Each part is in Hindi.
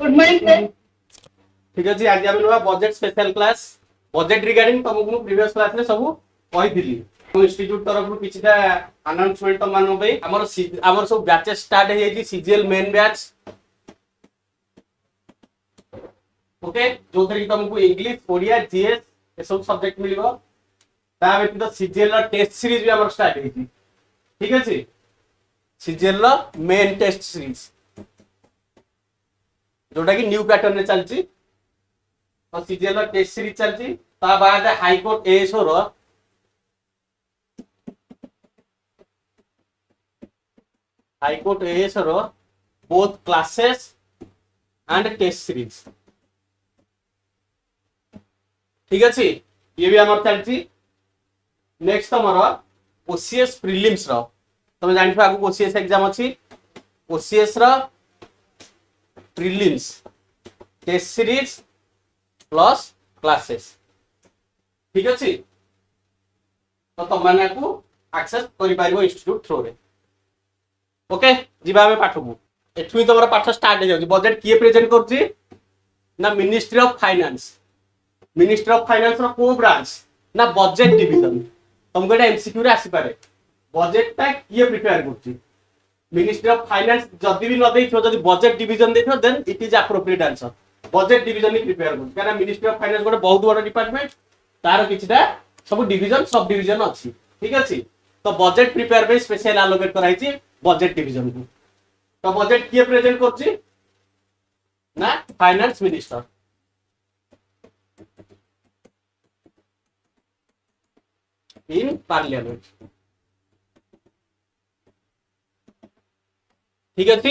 ठीक अछि आज हम नुवा budget special class budget regarding तुमको प्रीवियस क्लास रे सब कहि दिली इंस्टीट्यूट तरफ रु किछटा अनाउंसमेंट तो मानो भाई हमर सब बैचेस स्टार्ट हे जी सीजीएल मेन बैच ओके जो थरी तुमको इंग्लिश ओडिया जीएस ए सब सब्जेक्ट मिलिबो ता व्यतीत सीजीएल रा टेस्ट सीरीज भी हमर स्टार्ट हे जी ठीक अछि सीजीएल रा मेन टेस्ट सीरीज जोटा कि न्यू पैटर्न रे चलची और सीजीएल रा टेस्ट सीरीज चलची ता बाद हाई कोर्ट एएसओ रो हाई कोर्ट एएसओ रो both classes and test series ठीक अछि ये भी हमर चलची नेक्स्ट हमर ओसीएस प्रीलिम्स रो तुम जानि आगु ओसीएस एग्जाम अछि ओसीएस रो prelims test series plus classes ठीक अछि तो तुम माने को एक्सेस करि पारिबो इंस्टीट्यूट थ्रू रे ओके जिबा में पाठ को एठुई तमरा पाठ स्टार्ट हे जाउची बजेट किए प्रेजेंट करची ना मिनिस्ट्री ऑफ फाइनेंस रो को ब्रांच ना बजेट डिवीजन तुमको एटा एमसीक्यू रे आसी पारे बजेट ता किए प्रिपेयर करची मिनिस्ट्री ऑफ फाइनेंस जदी भी न देइथो जदी बजेट डिवीजन देइथो then it is appropriate answer budget division ही प्रिपेयर करची कारण मिनिस्ट्री ऑफ फाइनेंस गोटे बहुत बड़ डिपार्टमेंट तार किछटा सब डिवीजन सब डिवीजन अछि ठीक अछि तो बजेट प्रिपेयर पे स्पेशल एलोकेट कराई छी बजेट डिवीजन को तो बजेट किए प्रेजेंट करची ना फाइनेंस मिनिस्टर इन पार्लियामेंट ठीक अछि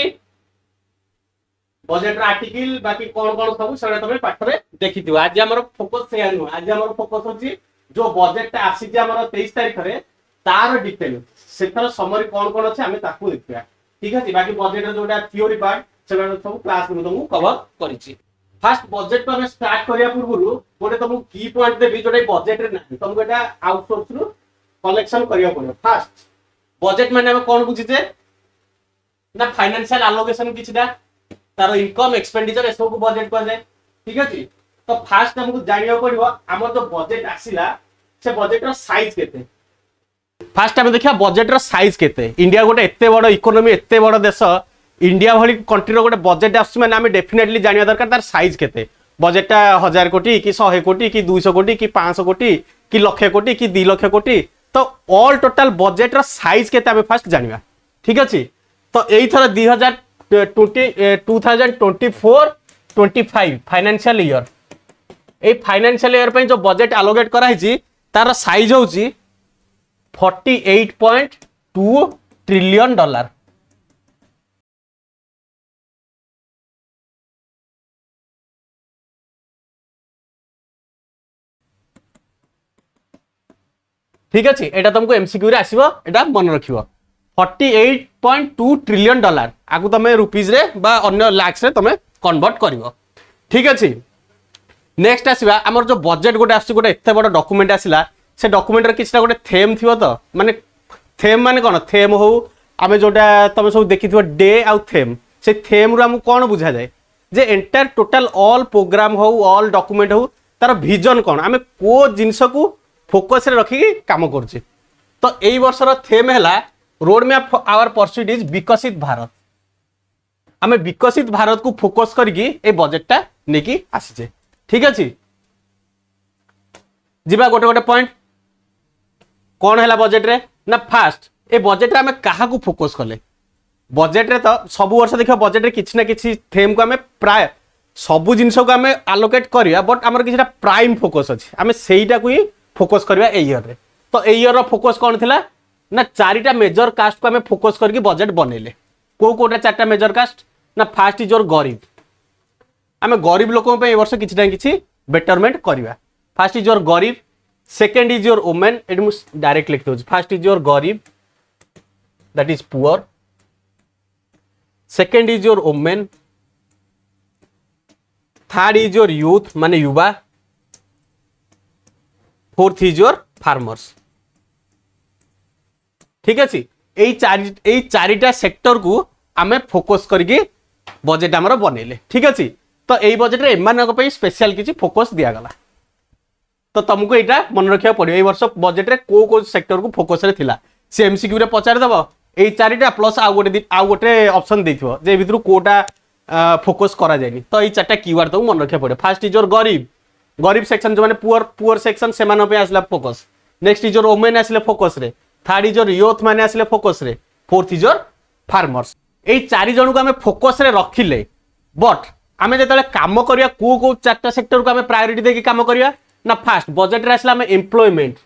बजेट आर्टिकल बाकी कोन कोन सब सडे तमे पाठ रे देखि दियो आज हमर फोकस से आनु आज हमर फोकस होची जो बजेट आसी जे हमर 23 तारिख रे तार डिटेल सेथर समरी कोन कोन अछि हमें ताकू देखिया ठीक अछि बाकी बजेट जोटा थ्योरी पार्ट सेडा सब क्लास में तुमको कवर करिछि फर्स्ट बजेट पे स्टार्ट करिया पूर्व गोटे तुमको की पॉइंट देबी जोटा बजेट रे नाही तुमको एटा आउटसोर्स रु कलेक्शन करिया पड़ो फर्स्ट बजेट माने हम कोन बुझिते ना फाइनेंशियल एलोकेशन किछटा तार इनकम एक्सपेंडिचर एसो को बजेट कर जाय ठीक अछि तो फर्स्ट हमको जानिया पड़िबो हमर जो बजेट आसीला से बजेट रो साइज केते फर्स्ट हम देखिया बजेट रो साइज केते इंडिया गोटे एते बड़ इकोनॉमी एते बड़ देश इंडिया भली कंट्री रो गोटे बजेट आसी माने हम डेफिनेटली जानिया दरकार तार साइज केते बजेटटा 1000 कोटी कि 100 कोटी कि 200 कोटी कि 500 कोटी कि लाख कोटी कि 2 लाख कोटी तो ऑल टोटल बजेट रो साइज केते हम फर्स्ट जानिबा ठीक अछि तो एई थरा 2024-25 financial year a financial year पे जो बजेट एलोकेट करा हिची तार साइज होची $48.2 ट्रिलियन ठीक अछि एटा तुमको एमसीक्यू रे आसीबो एटा मन रखिबो $48.2 ट्रिलियन आगु तमे रुपीज रे बा अन्य लाख्स रे तमे कन्वर्ट करिवो ठीक अछि नेक्स्ट आसीबा हमर जो बजेट गोटे आसी गोटे एते बड़ डॉक्यूमेंट आसीला से डॉक्यूमेंट रे किछटा गोटे थेम थिवो तो माने थेम माने कोन थेम हो आमे जोटा तमे सब देखिथिबो डे आउ थेम से थेम रु हम कोन बुझा जाय जे एंटायर टोटल ऑल प्रोग्राम हो ऑल डॉक्यूमेंट हो तार विजन कोन आमे को जिंस को फोकस रे रखी काम करछे तो एई वर्ष रो थेम हैला road map our pursuit is Viksit Bharat आमे विकसित भारत को फोकस करके ए बजेटटा नेकी आसीजे ठीक अछि जिबा गोटे गोटे पॉइंट कोन हैला बजेट रे ना फास्ट ए बजेट रे हमें काहा को फोकस करले बजेट रे तो सब वर्ष देखो बजेट रे किछ ना किछ थेम को हमें प्राय सब जिंस को हमें एलोकेट करिया बट हमर किछटा प्राइम फोकस अछि हमें सेहीटा को ही फोकस करबा ए ईयर रे तो ए ईयर रो फोकस कोन थिला ना चारिटा मेजर कास्ट को हमें फोकस करके बजेट बनेले को कोटा चारटा मेजर कास्ट ना फर्स्ट इज योर गरीब हमें गरीब लोकों पे ए वर्ष किछ ना किछ बेटरमेंट करबा फर्स्ट इज योर गरीब second is your women at मु डायरेक्ट लिख दो फर्स्ट इज योर गरीब that is poor second is your women third is your youth माने युवा फोर्थ इज योर फार्मर्स ठीक अछि एई चारिटा सेक्टर को आमे फोकस करके बजेट हमर बनेले ठीक अछि तो यही बजेट रे एमानक पे स्पेशल किछि फोकस दिया गला। तो तुमको एटा मन रखिया पड़ियो ए वर्ष बजेट रे को सेक्टर को फोकस रे थिला से एमसीक्यू रे पचार दबो ए चारिटा प्लस आ गोटे ऑप्शन देथिबो जे भितरु कोटा फोकस करा जायनी। तो ए चारटा कीवर्ड तो मन रखिया पड़ियो। फर्स्ट इज योर गरीब सेक्शन जो माने पुअर सेक्शन से माने पे आसला focus. Next is your women आसले फोकस रे। थर्ड इज योर यूथ माने आसले फोकस रे। Fourth is your farmers. ए चारि जण को हमें फोकस रे रखिले बट आमे जेतले काम करिया को चारटा सेक्टर को हमें प्रायोरिटी देके काम करिया ना। फास्ट बजेट रे आसला हमें एम्प्लॉयमेंट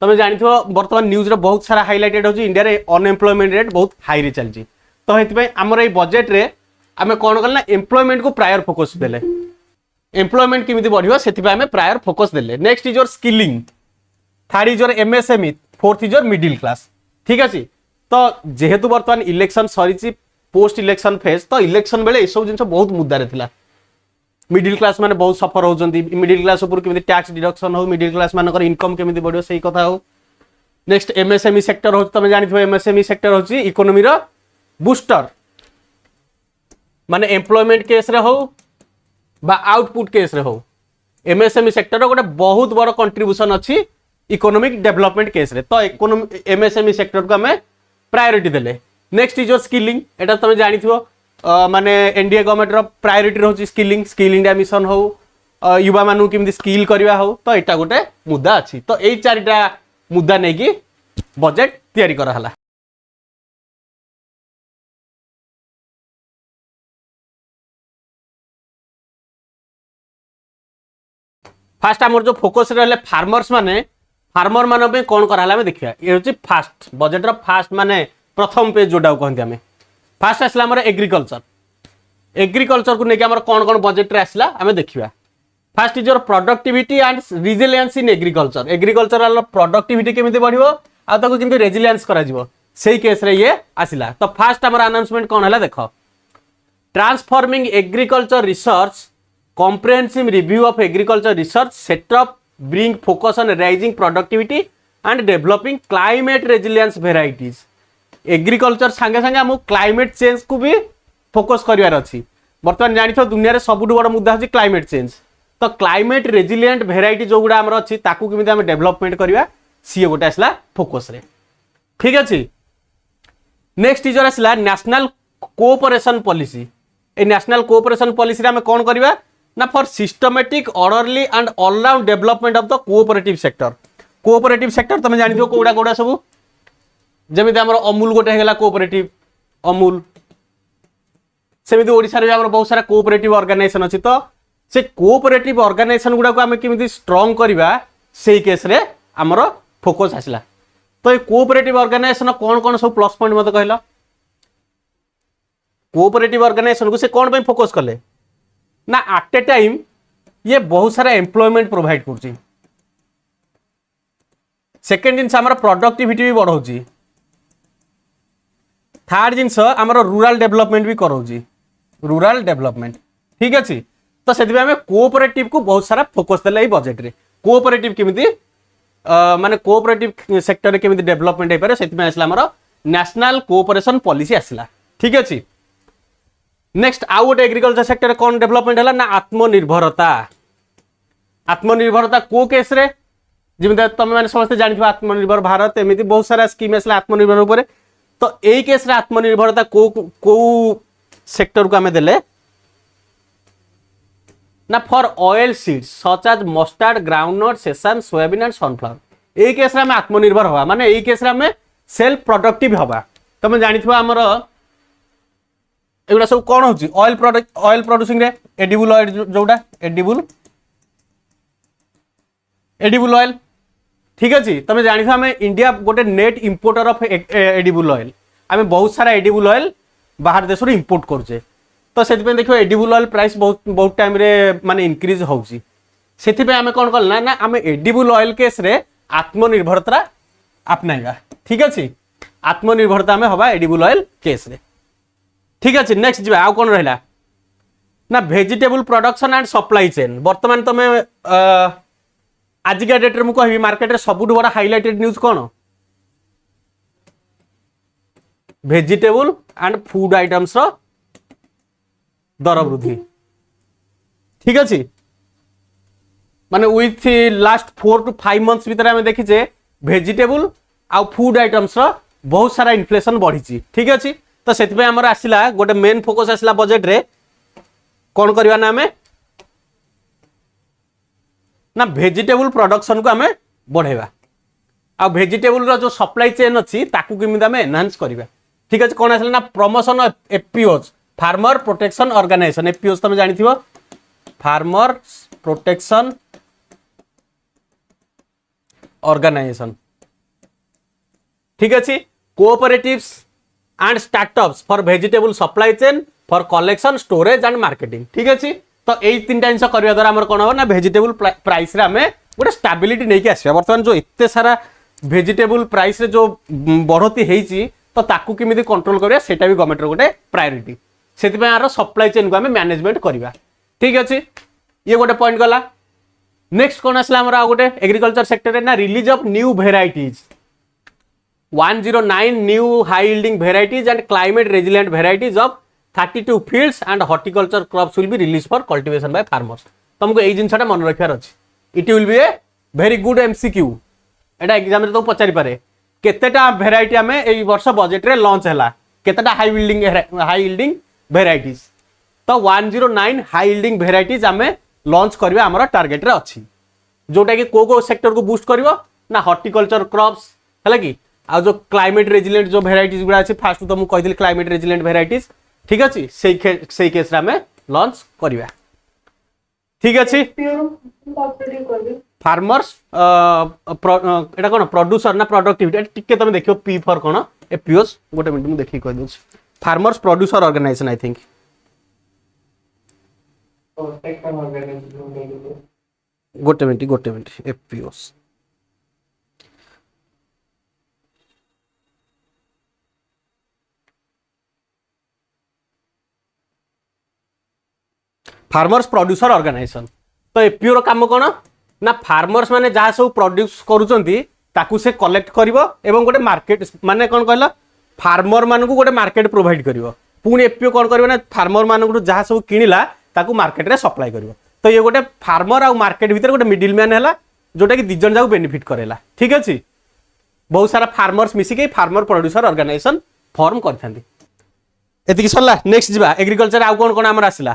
तुम जानिथो वर्तमान न्यूज रे बहुत सारा हाइलाइटेड होची इंडिया रे अनएम्प्लॉयमेंट रेट बहुत हाई रे चलची। तो हेति पे हमर ए बजेट रे आमे कोन करना एम्प्लॉयमेंट को प्रायर फोकस देले। एम्प्लॉयमेंट किमिति बढ़ियो सेति पे आमे प्रायर फोकस देले। Next is your skilling. Third is your MSME. Fourth is your middle class. ठीक अछि। तो जेहेतु वर्तमान इलेक्शन सरीची पोस्ट इलेक्शन फेज तो इलेक्शन बेले ए सब जिंस बहुत मुद्दा रे थिला। मिडिल क्लास माने बहुत सफर होउचंती। मिडिल क्लास ऊपर केमिति टैक्स डिडक्शन हो मिडिल क्लास मानकर इनकम केमिति बढ़ियो सेही कथा हो। नेक्स्ट एमएसएमई सेक्टर हो तमे जानिथो एमएसएमई सेक्टर होची इकोनॉमी रो बूस्टर माने एम्प्लॉयमेंट केस रे हो बा आउटपुट केस रे हो एमएसएमई सेक्टर रो गोटे बहुत बड़ कंट्रीब्यूशन अछि इकोनॉमिक डेवलपमेंट केस रे। तो एमएसएमई सेक्टर को हमें प्रायोरिटी देले। Next is your skilling. एटा तमे जानिथो माने एनडीए गवर्नमेंट रो प्रायोरिटी रहउची स्किल इंडिया मिशन हो युवा मानु किमिति स्किल करबा हो। तो एटा गोटे मुद्दा अछि। तो एई चारिटा मुद्दा नै कि बजेट तयारी करा हला। फास्ट हमर जो फोकस रहले फार्मर माने पे कोन करा हला हमें देखिया। ए होची फास्ट बजेट रो फास्ट माने प्रथम पेज जोडा कहंती हमें। फास्ट आसला हमर एग्रीकल्चर को लेके हमर कोन कोन बजेट रे आसला हमें देखिया। First is your productivity and resilience in agriculture. Agriculture productivity केमिति बढ़िबो आ ताको केमिति रेजिलिएंस करा जिवो सेही केस रे ये आसिला। तो फर्स्ट हमर अनाउंसमेंट कोन हला देखो transforming agriculture research comprehensive review of agriculture research setup bring focus on raising productivity and developing climate resilience varieties। Agriculture संगे संगे हम क्लाइमेट चेंज को भी फोकस करिवार अछि। वर्तमान जानि तो दुनिया रे सबुठु बड़ मुद्दा अछि क्लाइमेट चेंज। तो क्लाइमेट रेजिलिएंट वेराइटी जो गुडा हमर अछि ताकू किमिति हम डेवलपमेंट करिवा सी गोटे आसला फोकस रे। ठीक अछि। नेक्स्ट इज आसला नेशनल कोऑपरेशन पॉलिसी। ए नेशनल कोऑपरेशन पॉलिसी रे हम कोन करिवा ना for systematic orderly and all round development of the cooperative sector. Cooperative sector तुम जानि जो कोडा सब जेमिति हमर अमूल गोटे हेगला कोऑपरेटिव अमूल सेमिति ओडिसा रे हमर बहुत सारा कोऑपरेटिव ऑर्गेनाइजेशन अछि। तो से कोऑपरेटिव ऑर्गेनाइजेशन गुडा को हम केमिति स्ट्रांग करिवा सेही केस रे हमर फोकस आसला। तो ए कोऑपरेटिव ऑर्गेनाइजेशन कोन कोन सब प्लस पॉइंट मते कहला। कोऑपरेटिव ऑर्गेनाइजेशन को से कोन पे फोकस करले ना एट ए टाइम ये बहुत सारा एम्प्लॉयमेंट प्रोवाइड करछि। सेकंड जिनस हमर प्रोडक्टिविटी भी बढ़ौछि। थर्ड जिनस हमर रूरल डेवलपमेंट भी करौछि रूरल डेवलपमेंट। ठीक अछि। तो सेति हमें कोऑपरेटिव को बहुत सारा फोकस देले ई बजेट रे। कोऑपरेटिव केमिति माने कोऑपरेटिव सेक्टर रे केमिति डेवलपमेंट हे पारे सेति में आसला हमर नेशनल कोऑपरेशन पॉलिसी आसला। ठीक अछि। नेक्स्ट आउ गोटे एग्रीकल्चर सेक्टर रे कोन डेवलपमेंट हला ना आत्मनिर्भरता। आत्मनिर्भरता को केस रे जिमिदा तमे माने समस्त जानिथबा आत्मनिर्भर भारत एमिति बहुत सारा स्कीम आसला आत्मनिर्भर ऊपर। तो एई केस रे आत्मनिर्भरता को सेक्टर को हमें देले ना for oil seeds such as mustard groundnut sesame soybean and sunflower. एई केस रे हमें आत्मनिर्भर हवा माने एई केस रे हमें सेल्फ प्रोडक्टिव हवा। तमे जानिथबा हमर एगुड़ा सब कौन होची ऑयल प्रोड्यूसिंग रे एडिबल ऑयल जोड़ा एडिबल ऑयल। ठीक अछि। तमे जानि हमें इंडिया गोटे net importer of edible oil. आमे बहुत सारा एडिबल ऑयल बाहर देश रो इंपोर्ट करछे। तो सेति पे देखो एडिबल ऑयल प्राइस बहुत टाइम रे माने इंक्रीज होउची। सेति पे आमे कोन करना ना आमे एडिबल ऑयल केस रे आत्मनिर्भरता अपनाइबा। ठीक अछि। आत्मनिर्भरता में हवा एडिबल ऑयल केस रे। ठीक अच्छे। नेक्स्ट जी आउ कौन रहा ना vegetable production and supply chain. बर्तमान तुम आजिका डेट रे मुझे मार्केट रे सबुठ बड़ा हाइलाइटेड न्यूज कौन वेजिटेबल एंड फूड आइटम्स रो दर वृद्धि। ठीक अच्छे माने विथ लास्ट 4 to 5 months भितर आम देखीचे भेजिटेबल आउ फूड आइटम्स बहुत सारा इन्फ्लेशन बढ़ी ठीक अच्छे तो से आमर आसला गोटे मेन फोकस आसला बजेट रे कौन करवा ना आमे ना भेजिटेबल प्रोडक्शन को आमे बढ़ेवा आ भेजिटेबल रो जो सप्लाई चेन अच्छी ताकू केमिति आमे एनहांस करबा ठीक अच्छे कौन आसला ना promotion of FPOs farmer protection organization FPOs तुम जानिथिबो फार्मर प्रोटेक्शन ऑर्गेनाइजेशन ठीक अच्छे cooperatives and startups for vegetable supply chain for collection storage and marketing ठीक अच्छे तो यही तीन टा जिन करने द्वारा आम कौन हम ना वेजिटेबल प्राइस रे आमे गोटे स्टेबिलिटी नहीं आसवा बर्तमान जो एते सारा वेजिटेबल प्राइस रे जो बढ़ती होती तो ताकू केमिति कंट्रोल करिया सेटा भी गवर्नमेंट रो गोटे प्रायोरिटी सेति आर सप्लाई चेन को आमे मैनेजमेंट करबा ठीक अच्छे ये गोटे पॉइंट गला नेक्स्ट कौन आसला हमर आ गोटे एग्रीकल्चर सेक्टर रे ना release of new varieties 109 new high yielding varieties and climate resilient varieties of 32 fields and horticulture crops will be released for cultivation by farmers तुमको एई जिनसटा मन रखियार अछि it will be a very good MCQ Etah exam रे तो पचारि पारे केतेटा वेराइटी हमें एई वर्ष बजेट रे लॉन्च हैला केतेटा हाई यील्डिंग वेराइटीज तो 109 हाई यील्डिंग वेराइटीज हमें लॉन्च करबा हमर टारगेट रे अछि जोटा कि को सेक्टर को बूस्ट करबो ना हॉर्टिकल्चर क्रॉप्स हैला कि आ जो क्लाइमेट रेजिलेंट जो वेराइटीज गुड़ा अच्छे फास्ट तो मुझे कही क्लाइमेट रेजिलेंट वेराइटीज ठीक अच्छे से केस रे आमे लॉन्च करबा ठीक अच्छे फार्मर्स एटा कोन प्रोड्यूसर ना प्रोडक्टिविटी टिके तुम देखियो पी फॉर कोन ए पीओस गोटे मिनिट मु देखि कह दउ farmers producer organisation I think गोटे मिनिट ए पीओस फार्मर्स प्रोड्यूसर ऑर्गेनाइजेशन तो एपीओ काम कौन ना फार्मर्स माने जहाँ सब प्रोड्यूस करुचंती ताकू से कलेक्ट करिवो एवं गोटे मार्केट माने कौन कहला फार्मर मान को गोटे मार्केट प्रोवाइड करिवो पुणी एपीओ कौन करिवो ना फार्मर मान को जहाँ सब किनिला ताकू मार्केट रे सप्लाई करिवो तो ये गोटे फार्मर आ मार्केट भीतर गोटे मिडिल मैन हैला जोटा कि दिजन जाऊ बेनिफिट करेला ठीक अछि बहुत सारा फार्मर्स मिसिके फार्मर प्रोड्यूसर ऑर्गेनाइजेशन फॉर्म करथांती एतिकी सरला नेक्स्ट जिबा एग्रीकल्चर आ कोन कोन हमर आसिला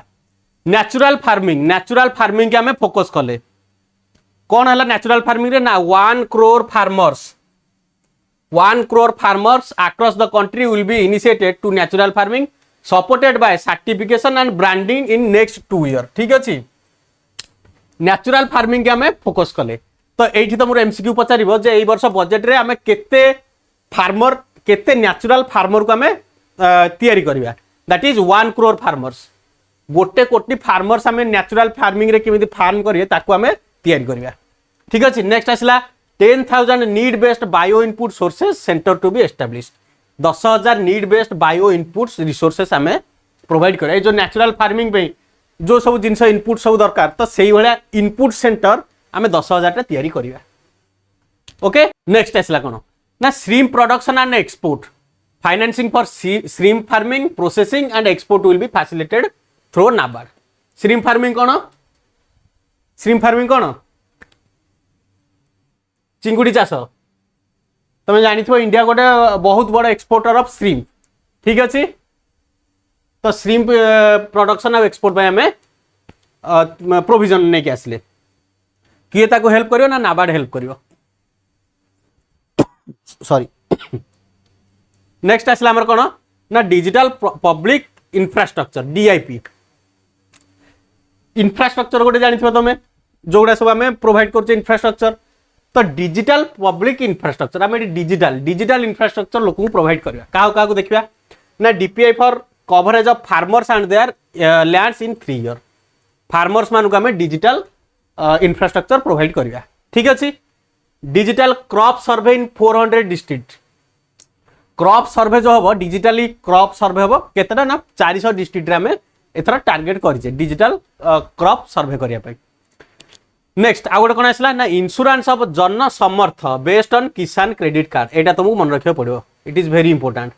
नेचुरल फार्मिंग के हमें फोकस कले कौन है नेचुरल फार्मिंग रे ना 1 crore farmers across the country will be initiated to natural farming supported by certification and branding in next 2 years ठीक अच्छे नेचुरल फार्मिंग के हमें फोकस कले तो एठी तो मोर एमसीक्यू पचारिबो जे एई वर्ष बजेट रे हमें केते फार्मर केते नेचुरल फार्मर को हमें तैयारी करबा दैट इज 1 crore farmers गोटे कोटी फार्मर्स हमें नेचुरल फार्मिंग रे केमिति फार्म करिए ताकू हमें तैयारी करबा ठीक अछि नेक्स्ट आसला 10,000 need based bio input sources centre to be established 10,000 need based bio inputs resources हमें प्रोवाइड करे जो नेचुरल फार्मिंग पे जो सब जिनस इनपुट सब दरकार तो सेही भलिया इनपुट सेंटर हमें 10,000 टा तैयारी करबा ओके नेक्स्ट आसला कोन ना shrimp production and export financing for shrimp farming processing and export will be facilitated through NABARD shrimp farming कौन चिंगुड़ी चाष तुम जानी इंडिया गोटे बहुत बड़ एक्सपोर्टर ऑफ श्रिम्प ठीक अच्छे तो श्रिम्प प्रोडक्शन और एक्सपोर्ट पे हमें प्रोविजन नहीं के आसले किए ताको हेल्प करियो ना नाबार्ड हेल्प करियो सॉरी नेक्स्ट आसला हमर कोन ना digital public infrastructure DIP infrastructure गोटे जानी तुम जोड़ा सब आम प्रोवाइड कर इंफ्रास्ट्रक्चर तो डिजिटल पब्लिक इंफ्रास्ट्रक्चर आम डिजिटल इंफ्रास्ट्रक्चर लोक प्रोवाइड करवा क्या देखा ना DPI for coverage of farmers and there lands in 3 years farmers मान को आम डिजिटल इंफ्रास्ट्रक्चर प्रोवाइड करवा ठीक अच्छे डिजिटल क्रॉप सर्वे इन 400 डिस्ट्रिक्ट क्रॉप सर्वे जो हम डिजिटली क्रॉप सर्वे हम केतना ना 400 डिस्ट्रिक्ट आम एथर टार्गेट करिचे डिजिटल क्रॉप सर्वे करने नेक्स्ट आउ गोटे कौन आसला ना insurance of Jan Samarth based on Kisan credit card एटा तुमको मन रखियो पड़ो इट इज वेरी इंपोर्टेंट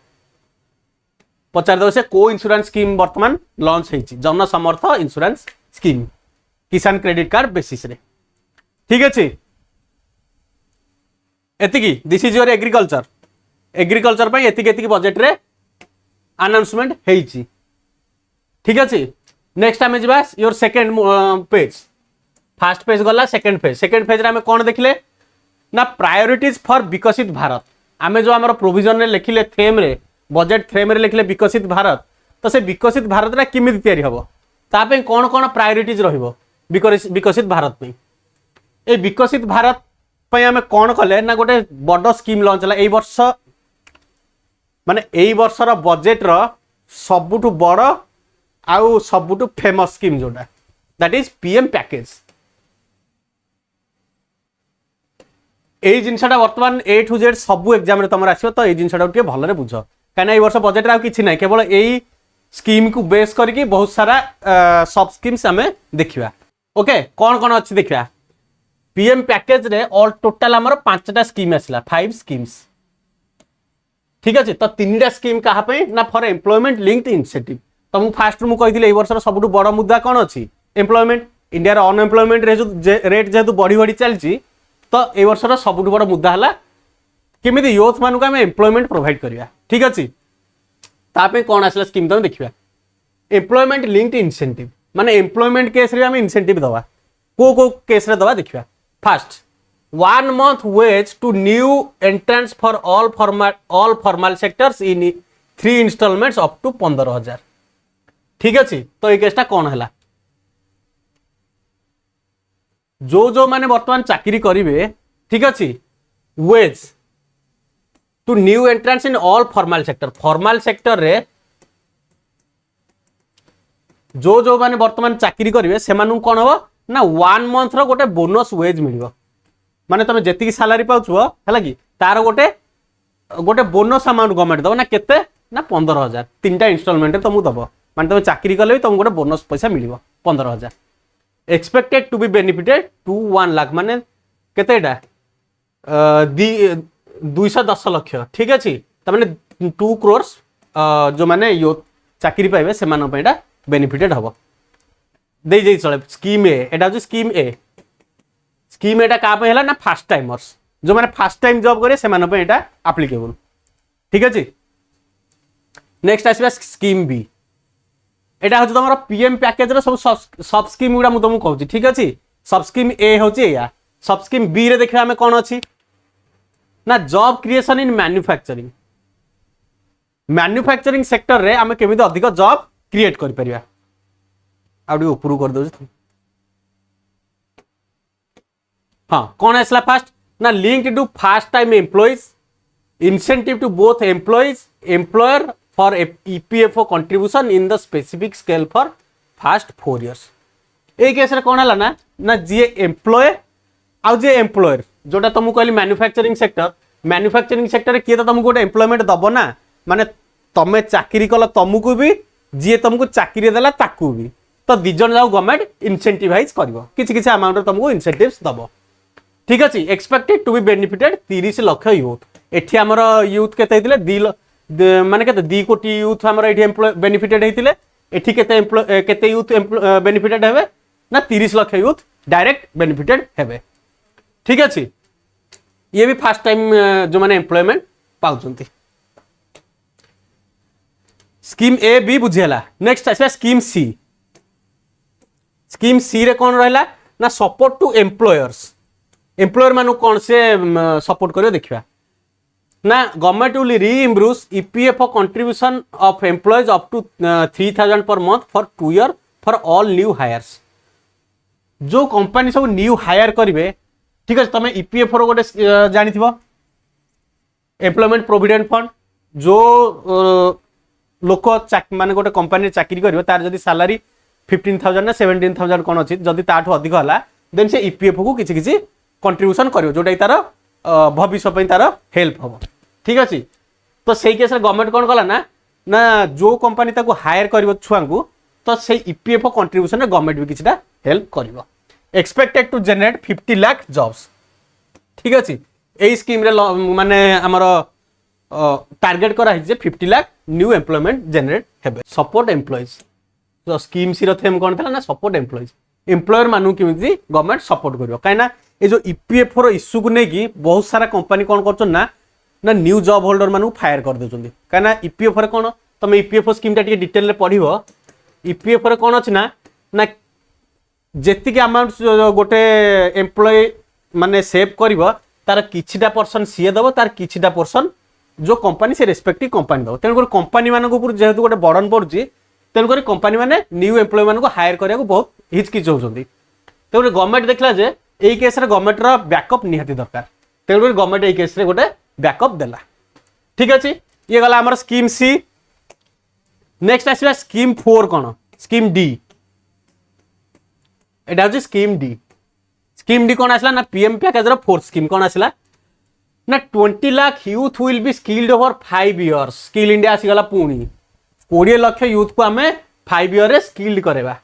पचार दो से को इंश्योरेंस स्कीम वर्तमान लॉन्च होती Jan Samarth insurance scheme Kisan credit card basis रे ठीक अच्छे एतिकी this is your agriculture agriculture पर एतिकी बजेट रे अनाउंसमेंट हेइची ठीक अच्छे नेक्स्ट आम जा your second page fast page गला सेकेंड फेज आम कौन देखले ना प्रायोरिटीज फॉर विकसित भारत आम जो आम प्रोविजन रे लिखिले थेम रे बजेट थेम रे लिखिले विकसित भारत तो से विकसित भारत रा किमिति तैयारी हबो तापे कौन कौन प्रायोरिटीज रहिबो विकसित भारत पे ए विकसित भारत पे आम कौन कले ना गोटे बड़ स्कीम लॉन्च है वर्ष माने एई वर्षर बजेट रो सबुठु बड़ आउ सबुठु फेमस स्कीम जोटा दैट इज पीएम पैकेज एई जिनसटा वर्तमान ए टू जेड सबु एग्जाम रे तमर आसीबो तो एई जिनसटा टिके भलरे बुझ काना एई वर्ष बजेट रे आ किछि नै केवल एई स्कीम को बेस करके बहुत सारा सब स्कीम्स हमें देखिबा ओके कौन कौन अच्छी देखिबा पीएम पैकेज रे ऑल टोटल हमर 5टा स्कीम आसला 5 स्कीम्स ठीक अछि तो 3टा स्कीम कहा पे ना फॉर एम्प्लॉयमेंट लिंक्ड इंसेंटिव तो मु फास्ट मु कहिदिले एई वर्षर सबुठु बड़ मुद्दा कोन अछि एम्प्लॉयमेंट इंडिया रो अनएम्प्लॉयमेंट रेट जेतु बढ़ी बढ़ी चलछि तो एई वर्षर सबुठु बड़ मुद्दा हला केमिति यूथ मानु का हम एम्प्लॉयमेंट प्रोवाइड करिया ठीक अछि तापे कौन आसला स्कीम तुम देखिबा एम्प्लॉयमेंट लिंक्ड इंसेंटिव माने एम्प्लॉयमेंट केस रे हम इंसेंटिव दवा को केस रे दवा देखिबा first 1 month wage to new entrants for all formal sectors in 3 installments up to 15,000 ठीक अछि तो ए केसटा कौन हला जो माने वर्तमान चाकरी करिवे ठीक अछि wage to new entrance in all formal sector रे जो माने वर्तमान चाकरी करिवे सेमानु कोन हो ना 1 month रो गोटे बोनस वेज मिलिबो माने तमे जेतिकी सैलरी पाउछो हला कि तार गोटे बोनस अमाउंट गवर्नमेंट दबो ना केते ना 15,000 3टा इंस्टॉलमेंट रे तुमको दबो माने तमे चाकरी करले तुमको गोटे बोनस पैसा मिलिबो 15,000 expected to be benefited to 1 lakh माने केतेटा 210 लाख ठीक अछि त माने 2 crore जो माने यो चाकरी पाइबे से मानो पेटा बेनिफिटेड हबो दे जे चले स्कीम ए एटा जो स्कीम एटा का पे हला ना फर्स्ट टाइमर्स जो माने फर्स्ट टाइम जॉब करे से मानो पे एटा एप्लीकेबल ठीक अछि नेक्स्ट आसीबा स्कीम बी एटा हो तमरो पीएम पैकेज रो सब स्कीम गुडा मु तुमको कहूची ठीक अछि सब स्कीम ए होची या सब स्कीम बी रे देखबा हमें कोन अछि ना job creation in manufacturing sector रे हमें केमिति अधिक जॉब क्रिएट करि परिबा आउडी ऊपर कर दो हाँ कौन आसला फास्ट ना linked to first time employees incentive to both employer for EPFO contribution in the specific scale for first 4 years ए केस रे कौन हला ना जे एम्प्लॉय आउ जे एम्प्लॉयर जोटा तुमको कहली मैन्युफैक्चरिंग सेक्टर किए तो तुमको गोटे एम्प्लॉयमेंट दबो ना माने तमे चाकरी कल तुमको भी जी तुमको चाकरी देला ताकू भी तो दिजन जाऊ गवर्नमेंट इंसेंटिवाइज करिवो किछि अमाउंट तुमको इंसेंटिव्स दबो ठीक अछि expected to be benefited 30 lakh youth एठी हमर यूथ केते हितले माने केते 2 कोटी यूथ हमर एठी बेनिफिटेड हितले एठी केते यूथ बेनिफिटेड हेबे ना 30 लाख यूथ डायरेक्ट बेनिफिटेड हेबे ठीक अछि ये भी फर्स्ट टाइम जो माने एम्प्लॉयमेंट पाउचंती स्कीम ए बी बुझेला नेक्स्ट आसे स्कीम सी रे कौन रहला ना सपोर्ट टू एम्प्लॉयर मानु कौन से सपोर्ट करियो देखिबा ना government will reimburse EPFO contribution of employees up to 3,000 per month for 2 year for all new hires जो कंपनी सब न्यू हायर करिवे ठीक है तुम ईपीएफओ रो गोटे जानिथिबो एम्प्लॉयमेंट प्रोविडेंट फंड जो लोक माने गोटे कंपनी चाकरी करिवो तार जदी सैलरी 15,000 ना 17,000 कोन अछि जदी ताठो अधिक हला देन से ईपीएफओ को किछि कंट्रीब्यूशन करिवो जोटा तार भविष्य पे तार हेल्प हबो ठीक अछि तो सेही केस रे गवर्नमेंट कोन कला ना जो कंपनी ताको हायर करिवो छुआंकू तो से ईपीएफओ कंट्रीब्यूशन रे गवर्नमेंट भी किछिटा हेल्प करिवो expected to generate 50 lakh jobs ठीक अछि एई स्कीम रे माने हमर टार्गेट करा है 50 लाख न्यू एम्प्लॉयमेंट जनरेट हेबे सपोर्ट एम्प्लॉइज तो स्कीम सी रो थेम कोन थला ना सपोर्ट एम्प्लॉइज एम्प्लॉयर मानू केमिति गवर्नमेंट सपोर्ट करियो काइना ए जो ईपीएफओ रो इश्यू को नेकी बहुत सारा कंपनी कोन करछन ना ना न्यू जॉब होल्डर मानू फायर कर देछन काइना ईपीएफओ रे कोन तमे ईपीएफओ स्कीम टा डिटेल रे पढिबो ईपीएफओ रे कोन अछि ना ना जेतिक अमाउंट गोटे एम्प्लॉय माने सेव करिवो तार किछिटा पर्सन सीए दबो तार किछिटा पर्सन जो कंपनी से रेस्पेक्टिव कंपनी दबो तेन कंपनी मानक ऊपर जेहेतु गोटे बर्डन पड़ुछि तेणुक कंपनी मैंने न्यू एम्प्लॉय मान हायर करने को बहुत हिचकिच होती तेणु गवर्नमेंट देखला जे एई केस रे गवर्नमेंट रो बैकअप निहाती दरकार तेणुक गवर्नमेंट एई केस रे गोटे बैकअप देला ठीक अछि ये गला हमर स्कीम सी नेक्स्ट आसीला स्कीम 4 कोन स्कीम डी एटा होची स्कीम डी कोन आसला ना पीएम पैकेज रो फोर्थ स्कीम कोन आसला ना 20 lakh youth will be skilled over 5 years skill India आसीगला पुणी 20 लाख यूथ को आमे 5 इयर स्किल्ड करेबा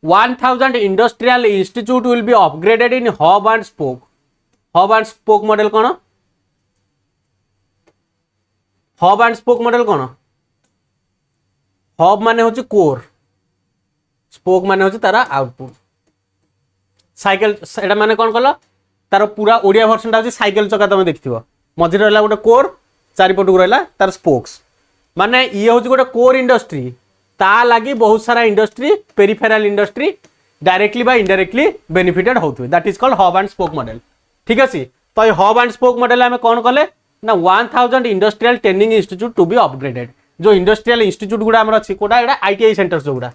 1000 industrial institute will be upgraded in hub and spoke model कोन हब एंड स्पोक मॉडल कोन हब माने होची कोर स्पोक माने होची तारा आउटपुट साइकिल एटा माने कोन कलो तार पूरा ओडिया वर्जन ता होची साइकिल चका तमे देखथिबो मझिर रहला गोटे कोर चारि पटु रहला तार स्पोक्स माने ये हूँ गोटे कोर इंडस्ट्री ता लगी बहुत सारा इंडस्ट्री पेरिफेराल इंडस्ट्री डायरेक्टली बा इनडायरेक्टली बेनिफिटेड होते that is called hub and spoke model ठीक अच्छे तो ये हब एंड स्पोक मॉडल आम कौन कले ना 1000 industrial training institute to be upgraded जो इंडस्ट्रियल इंस्टीट्यूट गुड़ा आम अच्छी कोटा एटा आईटीआई सेंटर जो गुड़ा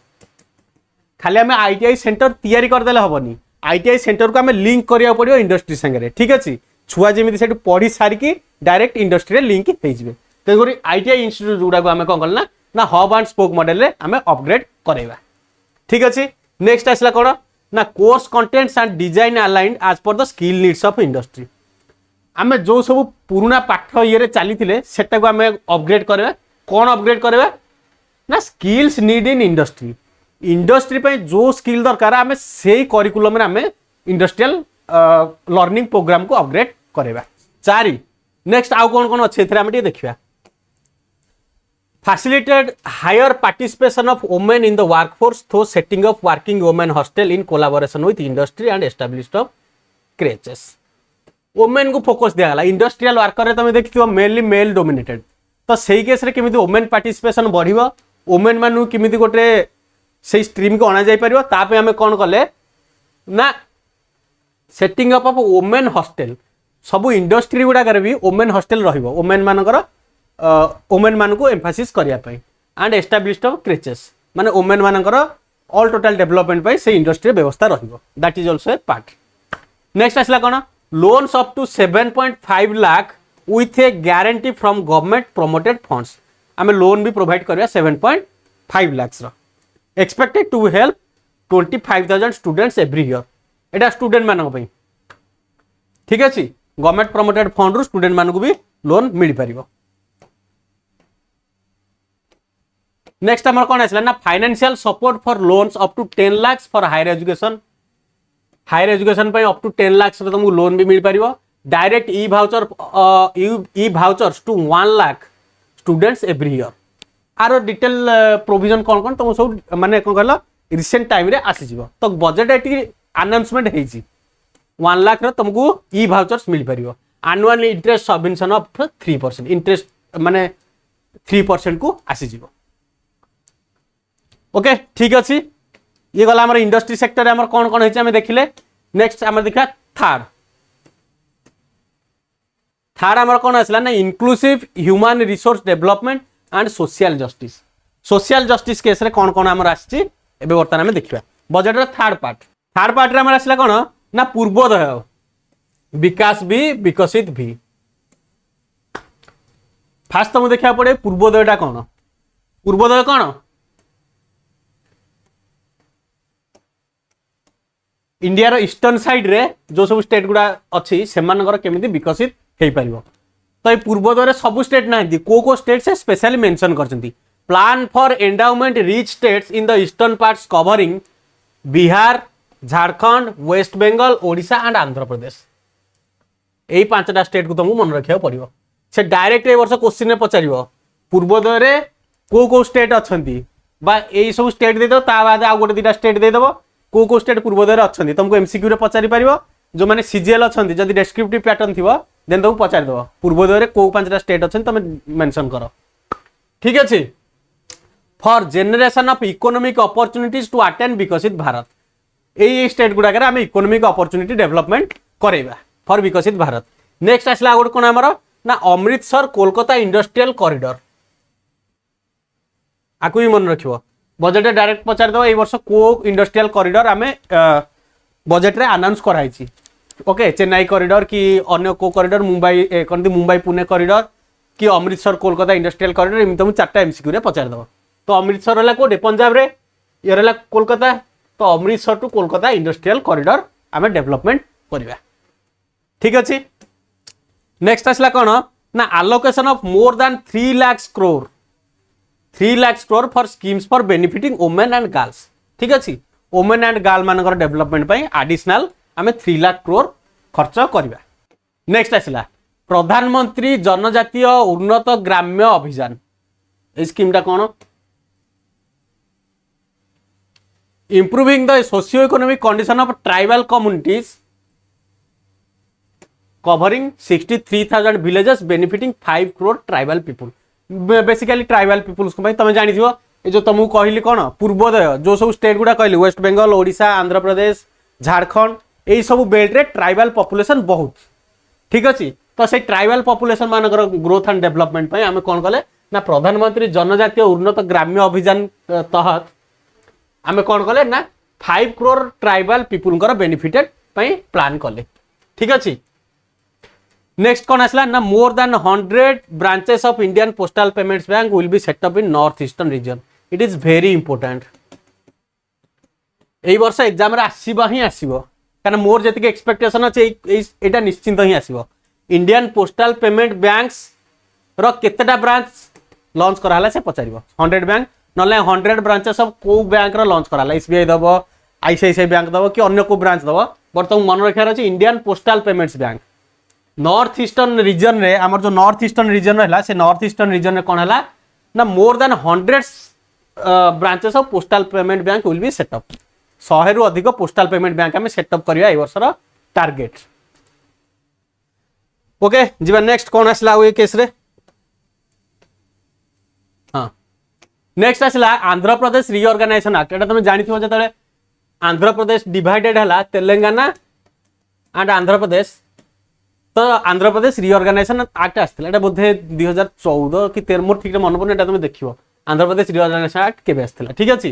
खाली आम आईटीआई सेंटर तैयारी करदेले हेनी आईटीआई सेंटर को आम लिंक करिया पड़ियो इंडस्ट्री संगे ठीक अच्छे छुआ जमी से पढ़ी सारिकी डायरेक्ट इंडस्ट्री लिंक हो तेणुक आईटीआई इंस्टीट्यूट गुड़ा को आम कौन कल ना हब एंड स्पोक मॉडल रे आम अपग्रेड करवा ठीक अच्छे नेक्स्ट आसला कौन ना course contents and design aligned as per the skill needs of industry आम जो सब पुराना पाठ ये चली सेटा को आम अपग्रेड करवा कौन अपग्रेड करवा ना स्किल्स नीड इन इंडस्ट्री पे जो स्किल दरकार आम से करिकुलम आम इंडस्ट्रियल लर्निंग प्रोग्राम को अपग्रेड करवा 4 नेक्स्ट आउ कौन कौन अच्छे देखा facilitate higher participation of women in the workforce through setting of working women hostel in collaboration with industry and established of creches women को फोकस दिया गला इंडस्ट्रियल वर्कर रे तमे देखियो मेनली मेल डोमिनेटेड तो सही केस रे केमिति वुमेन पार्टिसिपेशन बढ़िबो वुमेन मानु केमिति गोटे सही स्ट्रीम को अना जाय परिबो ता पे हमें कोन करले ना setting up of women hostel सब इंडस्ट्री गुडा करे भी वुमेन हॉस्टल रहिबो वुमेन मानकर वुमेन मान को एम्फासिस करने एंड एस्टाब्लिश्ड ऑफ क्रेचेस माने वुमेन मानकर ऑल टोटल डेवलपमेंट पाई से इंडस्ट्री व्यवस्था रहिबो that is also a part next आसला कोन loans up to 7.5 lakh with a guarantee from government promoted funds आमे लोन भी प्रोवाइड करबा 7.5 लाख रो expected to help 25000 students every year एटा स्टूडेंट मानक पई ठीक अछि गवर्नमेंट प्रोमोटेड फंड रो स्टूडेंट मानक भी लोन मिल परिबो नेक्स्ट आम कौन आसला ना financial support for loans up to 10 lakh for higher education पे अप टू 10 लाख तुमको लोन भी मिल पार direct e vouchers to 1 lakh students every year आर डिटेल प्रोविजन कौन कौन तुम सब माने कौन कहल रिसेंट टाइम रे आसी तो बजेट ये अनाउंसमेंट होती 1 लाख तुमको ई भाउचर्स मिल पार annual interest subvention of 3% interest माने 3% को आसीज ओके ठीक अच्छे ये गला आम इंडस्ट्री सेक्टर में कौन कौन होती देखिले नेक्स्ट आम देखा थर्ड आम कौन आसला ना inclusive human resource development and social justice case रे कौन कौन आम आसी बर्तमान आम देखा बजेट थर्ड पार्ट आम आसला कौन ना पूर्वोदय विकास भी विकसित भी फास्ट तुमको देखा पड़े पूर्वोदयटा कौन इंडिया ईस्टर्न साइड रे जो सब स्टेट गुड़ा अच्छी से केमिति विकसित हो पार तो ये पूर्वोदय सब स्टेट ना को स्टेट से स्पेशली मेंशन करछंती plan for endowment rich states in the eastern parts covering Bihar Jharkhand West Bengal Odisha and Andhra Pradesh यही 5टा स्टेट को तुमको मन रखा पड़ो से डायरेक्ट ए वर्ष क्वेश्चन में पचार पूर्वोदय को स्टेट अच्छा बा यही सब स्टेट दे दो ता बाद आ गोटे 2टा स्टेट दे दबो को को स्टेट पूर्वोदय अच्छी तुमको एमसीक्यू रे पचारि पारिबो जो माने सीजीएल अच्छा जदि डेस्क्रिप्टिव पैटर्न थिबो देन तुमको पचारि दबो पूर्वोदय रे को 5टा स्टेट अच्छी तुम मेंशन करो ठीक अछि for generation of economic opportunities to attend Viksit Bharat यही स्टेट गुडा आम इकोनॉमिक अपॉर्चुनिटी डेवलपमेंट करेबा फॉर विकसित भारत नेक्स्ट आसला गोटे कोन हमर ना अमृतसर कोलकाता इंडस्ट्रियल कॉरिडोर आकु भी मन रखिबो बजेट डायरेक्ट पचार दो ए वर्ष को इंडस्ट्रियल कॉरिडोर आमे बजेट रे अनाउंस कराई छी ओके चेन्नई कॉरिडोर कि अन्य को कॉरिडोर मुंबई कोन मुंबई पुणे कॉरिडोर कि अमृतसर कोलकाता इंडस्ट्रियल कॉरिडोर एम तुम 4टा एमसीक्यू रे पचार दो तो अमृतसर रहला कोटे पंजाब रे ये रहला कोलकाता तो Amritsar to Kolkata industrial corridor आमे डेवलपमेंट करबा ठीक अछि नेक्स्ट आसला कोन ना allocation of more than 3 lakhs crore 3 lakhs crore for schemes for benefiting women and girls ठीक अछि women and girl मानकर डेवलपमेंट पई एडिशनल आमे 3 लाख crore खर्च करबा नेक्स्ट आसला प्रधानमंत्री जनजातीय उन्नत ग्राम्य अभियान ए स्कीम टा कोन improving the socio-economic condition of tribal communities covering 63,000 villages benefiting 5 crore tribal people basically tribal peoples को तुम जानी ये जो तुमको कहली कौन पूर्वोदय जो सब स्टेट गुड़ा कहली वेस्ट बेंगल ओडिशा आंध्र प्रदेश झारखंड यही सब बेल्ट रे ट्राइबल पॉपुलेशन बहुत ठीक अच्छे तो से ट्राइबल पॉपुलेशन मानकर ग्रोथ एंड डेवलपमेंट पे आम कौन कले ना प्रधानमंत्री जनजातीय उन्नत ग्राम्य अभियान तहत आम कौन कले ना 5 crore tribal people benefited plan कले ठीक अच्छे नेक्स्ट कौन आसला ना more than 100 branches of Indian postal payments bank will be set up in north eastern region it is very important एई वर्ष एग्जाम रे आसीबा ही आसीबो कारण मोर जतिके एक्सपेक्टेशन अछि एटा निश्चिंत ही आसीबो इंडियन पोस्टल पेमेंट बैंक्स रो केतेटा ब्रांच लॉन्च कराला से पचारिबो 100 बैंक नले 100 ब्रांचेस ऑफ को बैंक रो लॉन्च कराला एसबीआई दबो आईसीआईसीआई बैंक दबो कि अन्य को ब्रांच दबो बर्तमान मन रखियार अछि Indian postal payments bank north eastern reason रे हमर जो नॉर्थ ईस्टर्न रीजन रहला से नॉर्थ ईस्टर्न रीजन रे कोन हला ना more than 100 branches of postal payment bank will be set up 100 रु अधिक पोस्टल पेमेंट बैंक हमें सेट अप करिया ए वर्षर टारगेट ओके जीवा नेक्स्ट कोन आसला ए केस रे हां नेक्स्ट आसला आंध्र प्रदेश रीऑर्गेनाइजेशन एक्ट एटा तुम जानि थिबो जतले आंध्र प्रदेश डिवाइडेड हला तेलंगाना एंड आंध्र प्रदेश तो आंध्र प्रदेश रीऑर्गेनाइजेशन एक्ट आसला एटा बोधे 2014 कि 13 मोर ठीक मन पड़े एटा तुम देखियो आंध्र प्रदेश रीऑर्गेनाइजेशन एक्ट केबे आसला ठीक अछि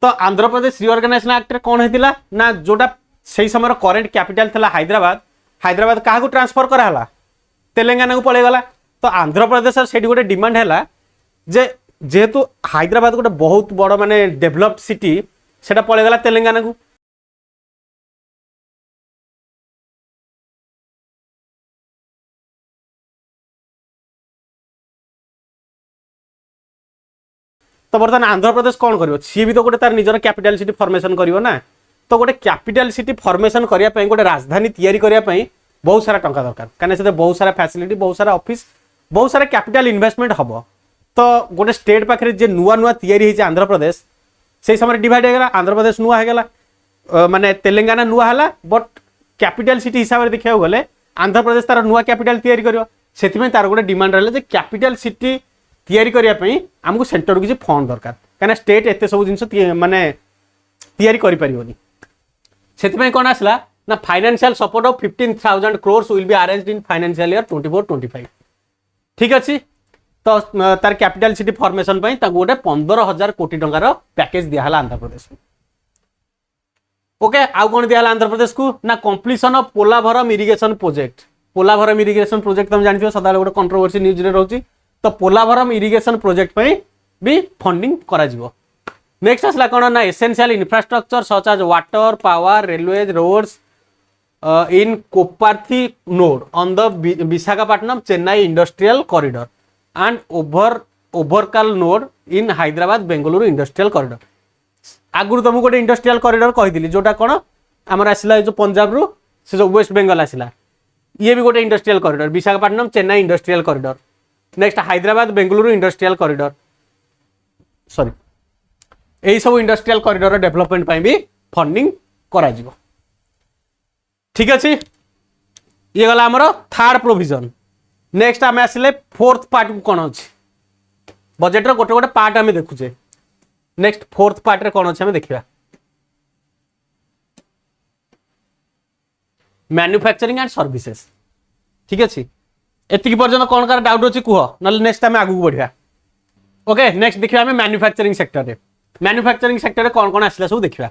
तो आंध्र प्रदेश रीऑर्गेनाइजेशन एक्ट रे कोन हेतिला ना जोटा सेही समय करेंट कैपिटल थला हैदराबाद हैदराबाद काहा को ट्रांसफर करा हला तेलंगाना को पळे गला तो आंध्र प्रदेश सेठी गोटे डिमांड हैला जे जेहेतु हैदराबाद गोटे बहुत बड़ माने डेवलप्ड सिटी सेटा पळे गला तेलंगाना को तो बर्तमान आंध्र प्रदेश कौन कर सी भी तो गोटे तार निजर कैपिटल सिटी फॉर्मेशन करिवो ना तो गोटे कैपिटल सिटी फॉर्मेशन करिया पई गोटे राजधानी तैयारी करिया पई बहुत सारा टंका दरकार कारण से बहुत सारा फैसिलिटी बहुत सारा ऑफिस बहुत सारा कैपिटल इन्वेस्टमेंट हबो तो गोटे स्टेट पाखरे जे नुआ नुआ तैयारी होइছে आंध्र प्रदेश से समय डिवाइड हेगला आंध्र प्रदेश नुआ हेगला माने तेलंगाना नुआ हला बट कैपिटल सिटी हिसाब रे देखियो गले आंध्र प्रदेश तार नुआ कैपिटल तैयारी करियो सेति में तार गोटे डिमांड रहले जे कैपिटल सिटी तैयारी करिया पई हमको सेंटर किसी फंड दरकार कहना स्टेट एते सब जिनस माने तैयारी करि परिबोनी सेति में कोन आसला ना financial support of 15,000 crores will be arranged in financial year 24-25 ठीक अछि तो तार कैपिटल सिटी फॉर्मेशन पई ता गोटे 15,000 कोटी टंकार पैकेज दिया हला आंध्र प्रदेश ओके आउ कोन दिया हला आंध्र प्रदेश को ना कंप्लीशन ऑफ पोलाभरम इरिगेशन प्रोजेक्ट तुम जानिथियो सदा गोटे कंट्रोवर्सी न्यूज रे रहउची तो पोलाभरम इरिगेशन प्रोजेक्ट पे भी फंडिंग करा जिवो नेक्स्ट आसला कोन ना essential infrastructure such as water power railways roads in Kopparthy node on the Visakhapatnam Chennai industrial corridor and Orvakal node in Hyderabad Bengaluru industrial corridor आगुर तुमको गोटे इंडस्ट्रियल कॉरिडोर कहिदिली जोटा कोन हमर आसला जो पंजाब रु से जो वेस्ट बेंगल आसला ये भी गोटे industrial corridor Visakhapatnam Chennai industrial corridor next Hyderabad Bengaluru industrial corridor sorry यही सब इंडस्ट्रियल कॉरिडोर डेवलपमेंट भी फंडिंग करा जिवो। ठीक अच्छे, ये गला आमर थर्ड प्रोविजन। नेक्स्ट आम आसिले फोर्थ पार्ट को कौन अच्छे बजेट गोटे गोटे पार्ट आम देखुचे। नेक्स्ट फोर्थ पार्ट रे कौन अच्छे देखा मैन्युफैक्चरिंग एंड सर्विसेज। ठीक अच्छे, एतिक पर्यंत कौन कार डाउट अच्छी कह ना नेक्स्ट आम आगू बढ़िया। ओके नेक्स्ट देखिए आम मैन्युफैक्चरिंग सेक्टर रे। मैन्युफैक्चरिंग सेक्टर रे कौन कौन आसला सब देखिए।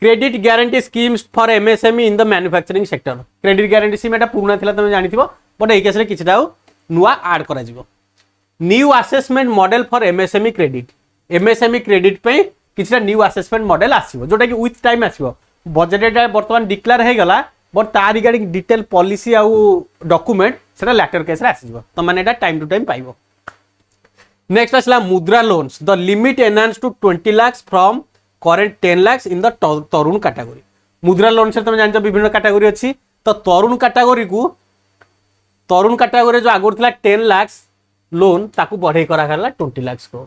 Credit guarantee schemes for MSME in the manufacturing sector. Credit guarantee scheme एटा पुराना थिला तुम जानिथिबो, बट एई केस रे किछटा नुआ ऐड करा जिवो। New assessment model for MSME credit. MSME credit पे किछटा न्यू असेसमेंट मॉडल आसीबो जोटा कि विथ टाइम आसीबो। बजेट एटा वर्तमान डिक्लेयर हे गला, बट ता रिगार्डिंग डिटेल पॉलिसी आ डॉक्यूमेंट सेटा लेटर केस रे आसीबो, तो माने एटा टाइम टू टाइम पाइबो। नेक्स्ट आसला Mudra loans. The limit enhance to 20 lakh from current 10 lakh in the Tarun category. Mudra loan से तुम जानते विभिन्न कैटेगरी अच्छी, तो तरुण कैटेगरी जो आगुरी था 10 लाख लोन ताकू बढ़े करा 20 लाख करोड़।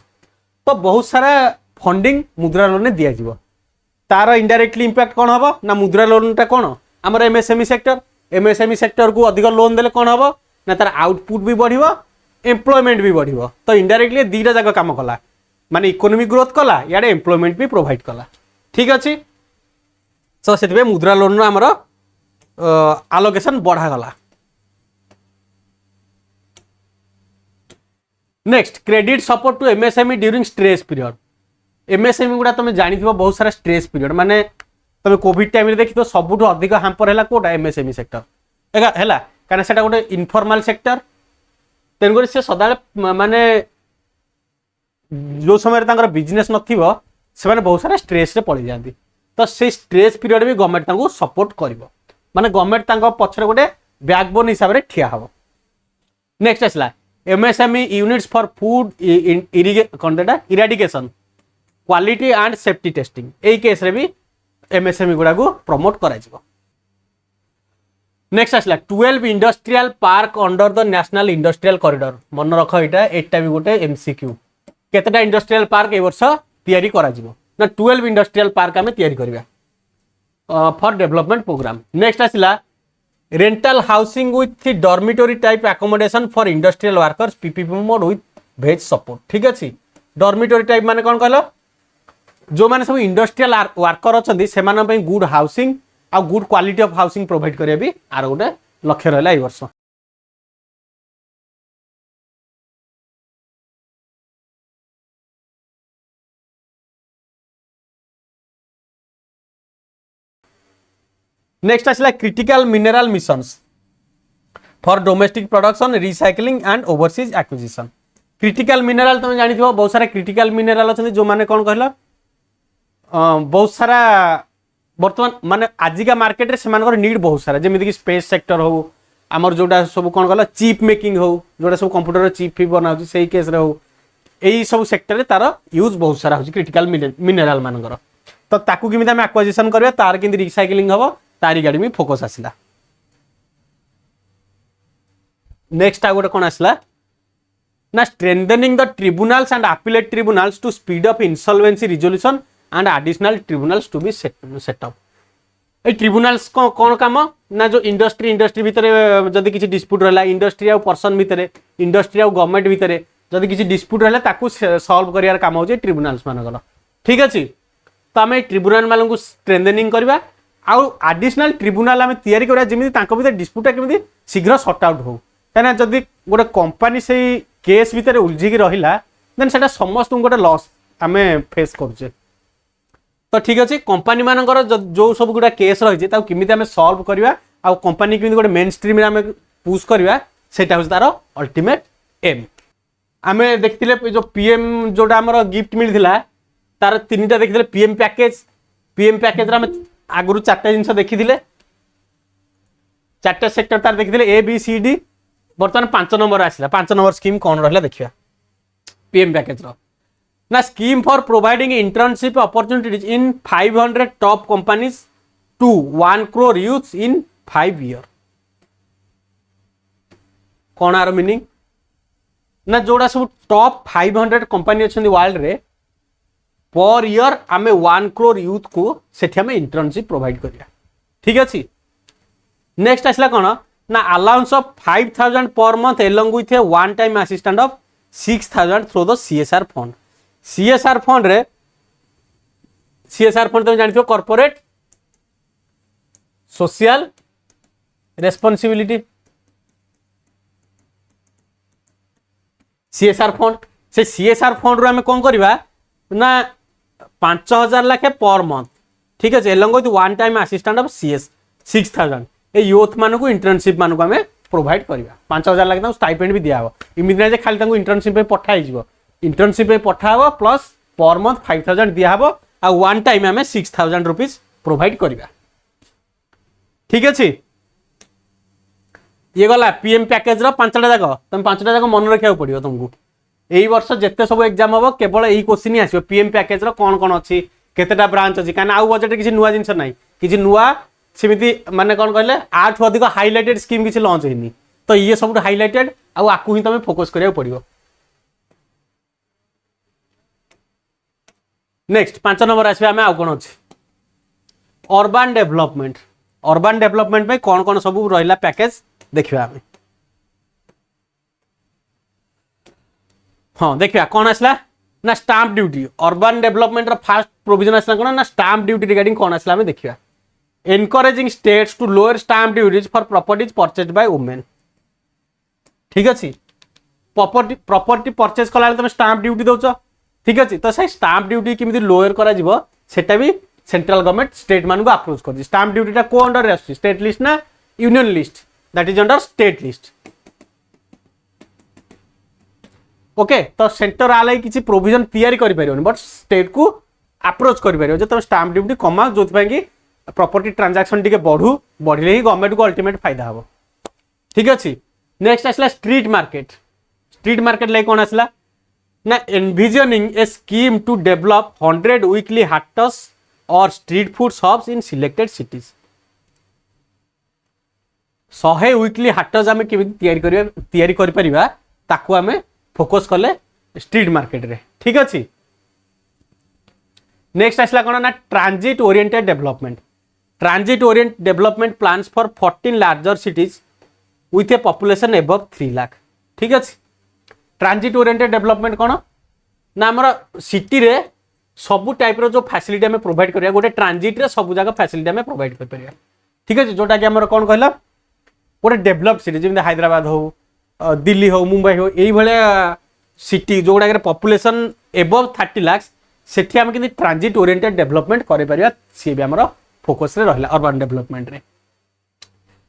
तो बहुत सारा फंडिंग मुद्रा लोन में दिया जिवो। तार इनडायरेक्टली इंपैक्ट कौन हम ना मुद्रा लोन टा कौन आमर एमएसएमई सेक्टर। एमएसएमई सेक्टर को अधिक लोन देले कौन हम ना तार आउटपुट भी बढ़िबो, एम्प्लॉयमेंट भी बढ़िबो। तो इनडायरेक्टली दीटा जाक काम कला, माने इकोनॉमिक ग्रोथ कला याडे एम्प्लॉयमेंट भी प्रोवाइड कला। ठीक अच्छे, तो से मुद्रा लोन आमर आलोकेशन बढ़ा गला। Next credit support to MSME during stress period. MSME गुड़ा तुम जानिथिबो बहुत सारा स्ट्रेस पीरियड, माने तुम कोविड टाइम रे देखि तो सबुठु अधिक हाम्पर हैला कोटा एमएसएमई सेक्टर हैला, कारण सेटा गोटे इनफॉर्मल सेक्टर। तेनगोरी से सदा माने जो समय बिजनेस नथिबो से बहुत सारा स्ट्रेस रे पड़ी जाती, तो से स्ट्रेस पीरियड भी गवर्नमेंट तांको सपोर्ट करिवो, माने गवर्नमेंट तांको पछरे गोटे बैकबोन हिसाब रे ठिया हबो। नेक्स्ट आसला MSME units for food eradication quality and safety testing. AE case रे भी एमएसएमई गुडा को प्रमोट करा जिवो। नेक्स्ट आसला 12 industrial park under the national industrial corridor. मन रख एटा भी गोटे एमसीक्यू। केतेटा इंडस्ट्रियल पार्क ए वर्ष तैयारी करा जिवो ना 12 इंडस्ट्रियल पार्क आमे तैयारी करबा फॉर डेवलपमेंट प्रोग्राम। नेक्स्ट आसला rental housing with dormitory type accommodation for industrial workers PPP mode with भेज सपोर्ट। ठीक अच्छे, डॉर्मिटरी टाइप माने कौन कहलो जो माने सब इंडस्ट्रियल वर्कर अछंती सेमान पे गुड हाउसिंग आ good quality of housing provide करिया भी आर गोटे लक्ष्य रहला ए वर्ष। नेक्स्ट आसला critical mineral missions for domestic production recycling and overseas acquisition. Critical mineral तुम जानी बहुत सारा क्रिटिकल मिनरल अच्छा जो मैंने कौन कहला बहुत सारा बर्तमान माने आजिका मार्केट रे सेमानकर नीड बहुत सारा, जेमिति कि स्पेस सेक्टर हो आमर जोटा सब कौन कहला चिप मेकिंग हो जोटा सब कंप्यूटर चिप भी बना से केस रे हो यही सब सेक्टर रे तार यूज बहुत सारा हो क्रिटिकल मिनरल मानकर। तो ताकू किमिति हम एक्विजिशन करबा तार किंति रिसाइक्लिंग हबो तारी गाड़ी में फोकस आसला। नेक्स्ट आगोटे कौन आसला ना strengthening the tribunals and appellate tribunals to speed up insolvency resolution and additional tribunals to be set up. ए ट्रिब्यूनल्स कौन काम ना जो इंडस्ट्री भितर जदि किसी डिस्प्यूट रहला इंडस्ट्री आ पर्सन भितर इंडस्ट्री आ गवर्नमेंट भितर जदि किसी डिस्प्यूट रहला ताकू सॉल्व करियार काम होचे ट्रिब्यूनल्स मानकर। ठीक अछि, तो आमे ट्रिब्यूनल मानकू स्ट्रेंथनिंग करबा आउ एडिशनल ट्रिब्यूनल आमे तयारी करा जेमिति तांको भितर डिस्प्यूट केमिति शीघ्र सॉर्ट आउट हो, काना जदि गोटे कंपनी से केस भितर उलझिकी रहिला देन सेटा समस्त गोटे लॉस आमे फेस करूचे। तो ठीक अच्छे, कंपनी मानकर जो सब गुड़ा केस रही है किमिति आमे सॉल्व करबा आ कंपनी किमिति गोटे मेन स्ट्रीम रे आमे पुश करबा सेटा हो तार अल्टीमेट एम। आमे देखथिले जो पीएम जोटा हमर गिफ्ट मिलथिला तार तीनटा देखथिले पीएम पैकेज रे आमे आगुरु चारटा जिनस देखिथिले चारटा सेक्टर तार देखिथिले ए बी सी डी बर्तमान 5 नंबर आसिला 5 नंबर स्कीम कौन रहला देखिया पीएम पैकेज रो ना scheme for providing internship opportunities in 500 top companies to 1 crore youth in 5 years। कौन आर मीनिंग ना जोड़ा सब टॉप 500 कंपनी अच्छा वर्ल्ड रे पर ईयर आमे 1 करोड़ यूथ को सेठी आमे इंटर्नशिप प्रोवाइड करिया। ठीक अछि। नेक्स्ट आसला कोन ना allowance of 5000 per month along with a one time assistant of 6000 through the CSR fund. CSR fund रे सीएसआर फंड तुम जानथियो corporate social responsibility. CSR fund से सीएसआर फंड रो हमें कौन करवा ना 5000 लाखे पर मंथ। ठीक है along with one time assistant of CS 6000 A youth मान को इंटर्नशिप मान को हमें प्रोवाइड करवा। 5000 लाख स्टाइपेंड भी दिया हो इमित ना खाली इंटर्नशिप पे पठाई जीवो इंटर्नशिप पे पठाबो प्लस पर मंथ 5000 दिया हो आ वन टाइम हमें 6000 रुपीस प्रोवाइड करवा। ठीक अच्छे ये गला पीएम पैकेज रो 5टा जाक तुम 5टा जाक मन रखा पड़ो तुमको यही वर्ष जिते सब एग्जाम हम केवल यही क्वेश्चन ही आसो पीएम पैकेज रो कौन कौन अच्छी केतेटा ब्रांच अच्छी कहीं आउ बजेट किसी नुआ जिनस ना कि नुआ सेमती माने कौन कहले आठ अधिक हाइलाइटेड स्कीम किसी लॉन्च होनी तो ये सब हाइलाइटेड आकु ही तुम फोकस करिया पड़ो। नेक्स्ट 5 नंबर आसबे आमे आउ कोन अछि अर्बन डेवलपमेंट। अर्बन डेवलपमेंट पे कौन कौन सब रहिला पैकेज देखिबा आमे। हाँ देखिबा कौन आसला ना stamp duty urban development row first provision आसला कोन ना स्टाम्प ड्यूटी रिगार्डिंग कौन आसला आमे देखिबा। Encouraging states to lower stamp duties for properties purchased by women. ठीक अछि प्रॉपर्टी परचेज कला तुम स्टाम्प ड्यूटी दउछ। ठीक अछि तो से स्टाम्प ड्यूटी किमिति लोअर करा जिवो सेटा भी सेंट्रल गवर्नमेंट स्टेट मान को अप्रोच कर दी। स्टाम्प ड्यूटी को अंडर आसुची स्टेट लिस्ट ना union list that is under state list. Okay तो सेंटर आले किसी प्रोविजन तैयारी करि परियोनी बट स्टेट को अप्रोच करि परियो जे तुम स्टाम्प ड्यूटी कमा जोथि पय कि प्रॉपर्टी ट्रांजैक्शन टिके बढ़िले ही गवर्नमेंट को अल्टीमेट फायदा हबो। ठीक अछि नेक्स्ट आसला street market. Street market like कौन आसला ना envisioning a scheme to develop 100 weekly haats और street food shops in selected cities. 100 weekly haats आमे केमिति तैयारी करि परिबा ताकू आमे फोकस कले स्ट्रीट मार्केट रे। ठीक अछि नेक्स्ट आसला कोन ना transit oriented development. Transit Orient development plans for 14 larger cities with A population above 3 lakh. ठीक अछि ट्रांजिट ओरिएंटेड डेवलपमेंट कोन ना हमर सिटी रे सब टाइप रो जो फैसिलिटी हमें प्रोवाइड करिया गोटे ट्रांजिट रे सब जगह फैसिलिटी हमें प्रोवाइड कर परिया। ठीक अछि जोटा कि हमर कोन कहला गोटे डेवलप्ड सिटी जेमि हैदराबाद हो दिल्ली हो मुंबई हो एई भले सिटी जोटा के पॉपुलेशन एबव 30 लाख सेठी हम कि ट्रांजिट ओरिएंटेड डेवलपमेंट करे परिया सी भी हमर फोकस रे रहला अर्बन डेवलपमेंट रे।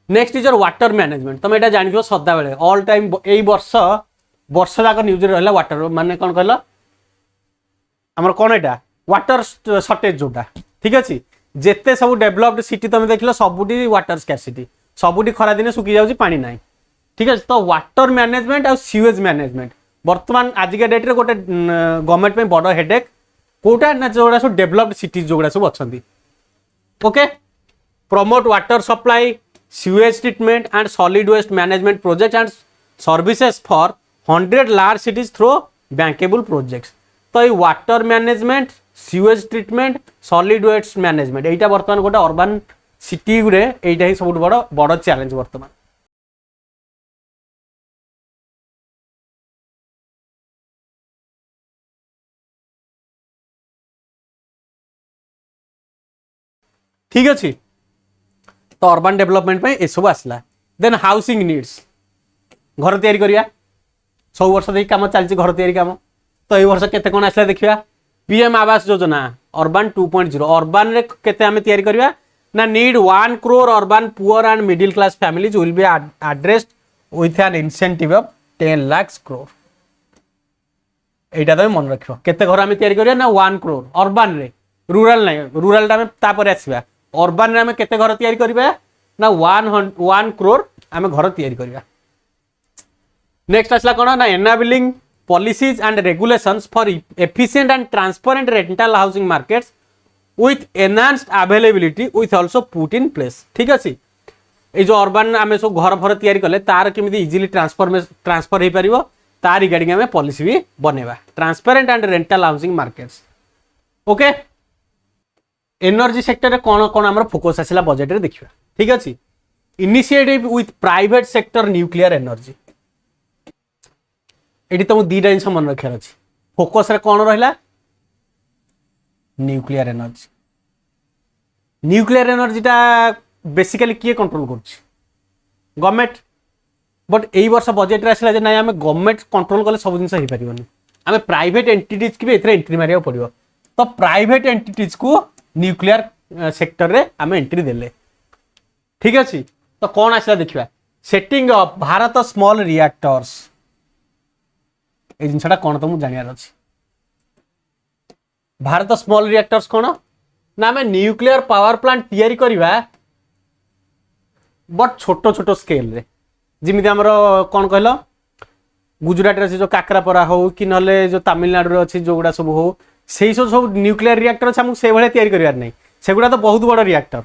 नेक्स्ट इज वाटर मैनेजमेंट तुम एटा जानियो सदा बेले ऑल टाइम एई वर्ष जाक न्यूज रे रहला वाटर माने कोन कहला हमर कोन एटा वाटर शॉर्टेज जोटा। ठीक अछि जेते सब डेवलप्ड सिटी तुम देखलो सबुटी वाटर स्कैरसिटी सबुटी खरा दिन सुखी जाउची पानी नाही। ठीक अछि तो वाटर मैनेजमेंट और सीवेज मैनेजमेंट वर्तमान आज के डेट रे गोटे गवर्नमेंट में बड़ हेडेक कोटा ना जोड़ा सब डेवलप्ड सिटीज जोड़ा सब अछंती। Okay promote water supply sewage treatment and solid waste management project and services for 100 large cities through bankable projects. तो ये water management sewage treatment solid waste management एटा वर्तमान गोटे अर्बन सिटी रे एटा ही सब बड़ बड़ चैलेंज वर्तमान। ठीक अच्छे तो अर्बन डेवलपमेंट पे ये सब आसला। देन हाउसिंग नीड्स घर तैयारी करिया सब वर्ष देखिए कम चलती घर तैयारी कम तो ये वर्ष केते कोन आसला देखिया PM Awas Yojana urban 2.0 urban रे केते हमें तैयारी करिया ना need 1 crore urban poor and middle class families will be addressed with an incentive of 10 lakh crore. एटा तो मन रखियो केते घर हमें तैयारी करिया ना 1 करोड़ अर्बन रे रूरल नहीं रूरल टा में तापर आसीबा अर्बन रे हमें केते घर तैयारी करिबा ना 1 करोड़ हमें घर तैयारी करिबा। नेक्स्ट आसला कोन ना एनाबलिंग policies and regulations for efficient and transparent rental housing markets with enhanced availability with also put in place। ठीक अछि ए जो अर्बन आमे सो घर भर तैयारी कले तार केमिति इजीली ट्रांसफर हे परिबो तार रिगार्डिंग आमे पॉलिसी भी बनेबा transparent and rental housing markets. Okay energy sector रे कौन कौन आमर फोकस आसला बजेट रे देखिबा ठीक अछि initiative with private sector nuclear energy eighty तुम दीटा जिन मन रखार अच्छी फोकस रे कौन रहा न्यूक्लियर एनर्जी न्यूक्लियर एनर्जीटा बेसिकली किए कंट्रोल कर गवर्नमेंट बट यही वर्ष बजेट आसला जे ना आम गवर्नमेंट कंट्रोल कले सब जिन हो पारे आम प्राइवेट एंटिटीज की भी एंट्री मारे पड़ो तो प्राइवेट एंटिटीज को न्यूक्लियर सेक्टर रे आम एंट्री देले ठीक अच्छे तो कौन आसला देखा setting up Bharat small reactors ये जिनसा कौन तुमको जानार अच्छे भारत स्मॉल रिएक्टर्स कौन ना आम न्यूक्लियर पावर प्लांट तैयारी करवा बट छोट छोट स्केल रे जिमिति हमर कौन कहल गुजरात रे जो काकरापरा हो कि नले जो तमिलनाडु अच्छी जो गुड़ा सब हो से सब न्यूक्लियर रिएक्टर अच्छे हमको से भाई तैयारी करार नहीं सेगुड़ा तो बहुत बड़ रिएक्टर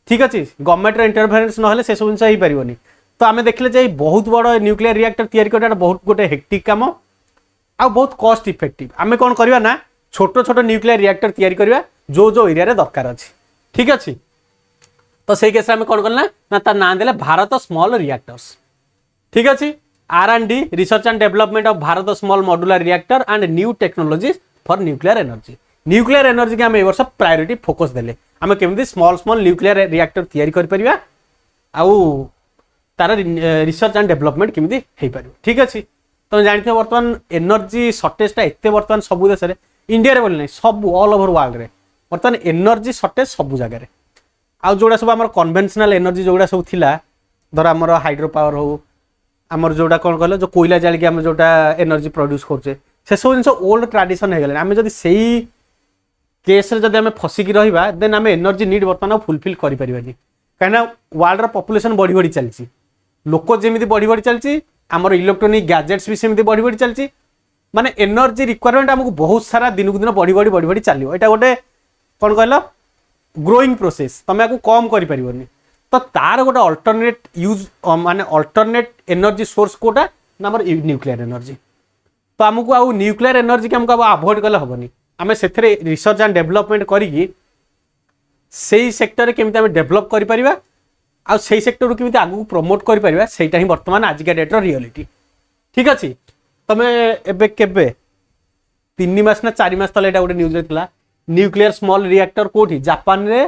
ठीक अच्छे गवर्नमेंट इंटरफेरेंस ना से सब जिन हो पारनी तो आम देखले जे बहुत बड़ न्यूक्लियर रिएक्टर तैयारी करना बहुत गोटे हेक्टिक काम आ बहुत कॉस्ट इफेक्टिव आम कौन करवा ना छोट छोट न्यूक्लियर रिएक्टर तैयारी करवा जो एरिया रे दरकार अच्छी ठीक अच्छे तो से केस कौन करना ना ना देले भारत स्मॉल रिएक्टर्स ठीक अच्छे R&D research and development of Bharat small modular reactor and new technologies for nuclear energy के आम ए वर्ष प्रायोरिटी फोकस देले आम केमती स्मॉल स्मॉल न्यूक्लियर रिएक्टर तैयारी कर परिबा आउ तार रिसर्च एंड डेवलपमेंट केमती हे पारिबो ठीक अच्छे तुम जानते हो बर्तमान एनर्जी सर्टेजटा एत बर्तमान सब देश में इंडिया रे बोले नहीं सब ऑल ओवर वर्ल्ड रे बर्तमान एनर्जी सर्टेज सब जगह आउ जोड़ा सब आम कन्वेंशनल एनर्जी जोड़ा सब थिला धर आमर हाइड्रो पावर हो आमर जोड़ा कौन कहल जो कोयला जालिकी आम जोटा एनर्जी प्रोड्यूस करछे से सब जिन ओल्ड ट्रेडिशन हो गला आम जब से केस रे जब आम फसिकी रहिबा देन आम एनर्जी नीड बर्तमान फुलफिल करि परिबानी कहीं वर्ल्ड रो पॉपुलेशन बढ़ी बढ़ी चलची लोक जेमिति बढ़ी बढ़ी चलची आमर इलेक्ट्रोनिक गैजेट्स भी सेमती बढ़ी बढ़ी चलची माने एनर्जी रिक्वायरमेंट हमको बहुत सारा दिन को दिन बढ़ी बढ़ी चलो यहाँ गोटे कौन कहल ग्रोइंग प्रोसेस तुम आपको कम कर तो तार गोटे अल्टरनेट यूज माने अल्टरनेट एनर्जी सोर्स कोटा ना न्यूक्लियर एनर्जी तो आमको आउ न्यूक्लियर एनर्जी के हमको अवॉइड कले हेनी आम से रिसर्च एंड डेवलपमेंट करी से सेक्टर केमी आम डेभलप कर आ से सेक्टर को केमी आगू प्रमोट कर सेटा ही बर्तमान आजिका डेट्र रियलिटी ठीक अच्छे तमें एबे केबे 3 मास ना 4 मास तले गोटे न्यूज था न्यूक्लियर स्मॉल रिएक्टर कोठी जापान रे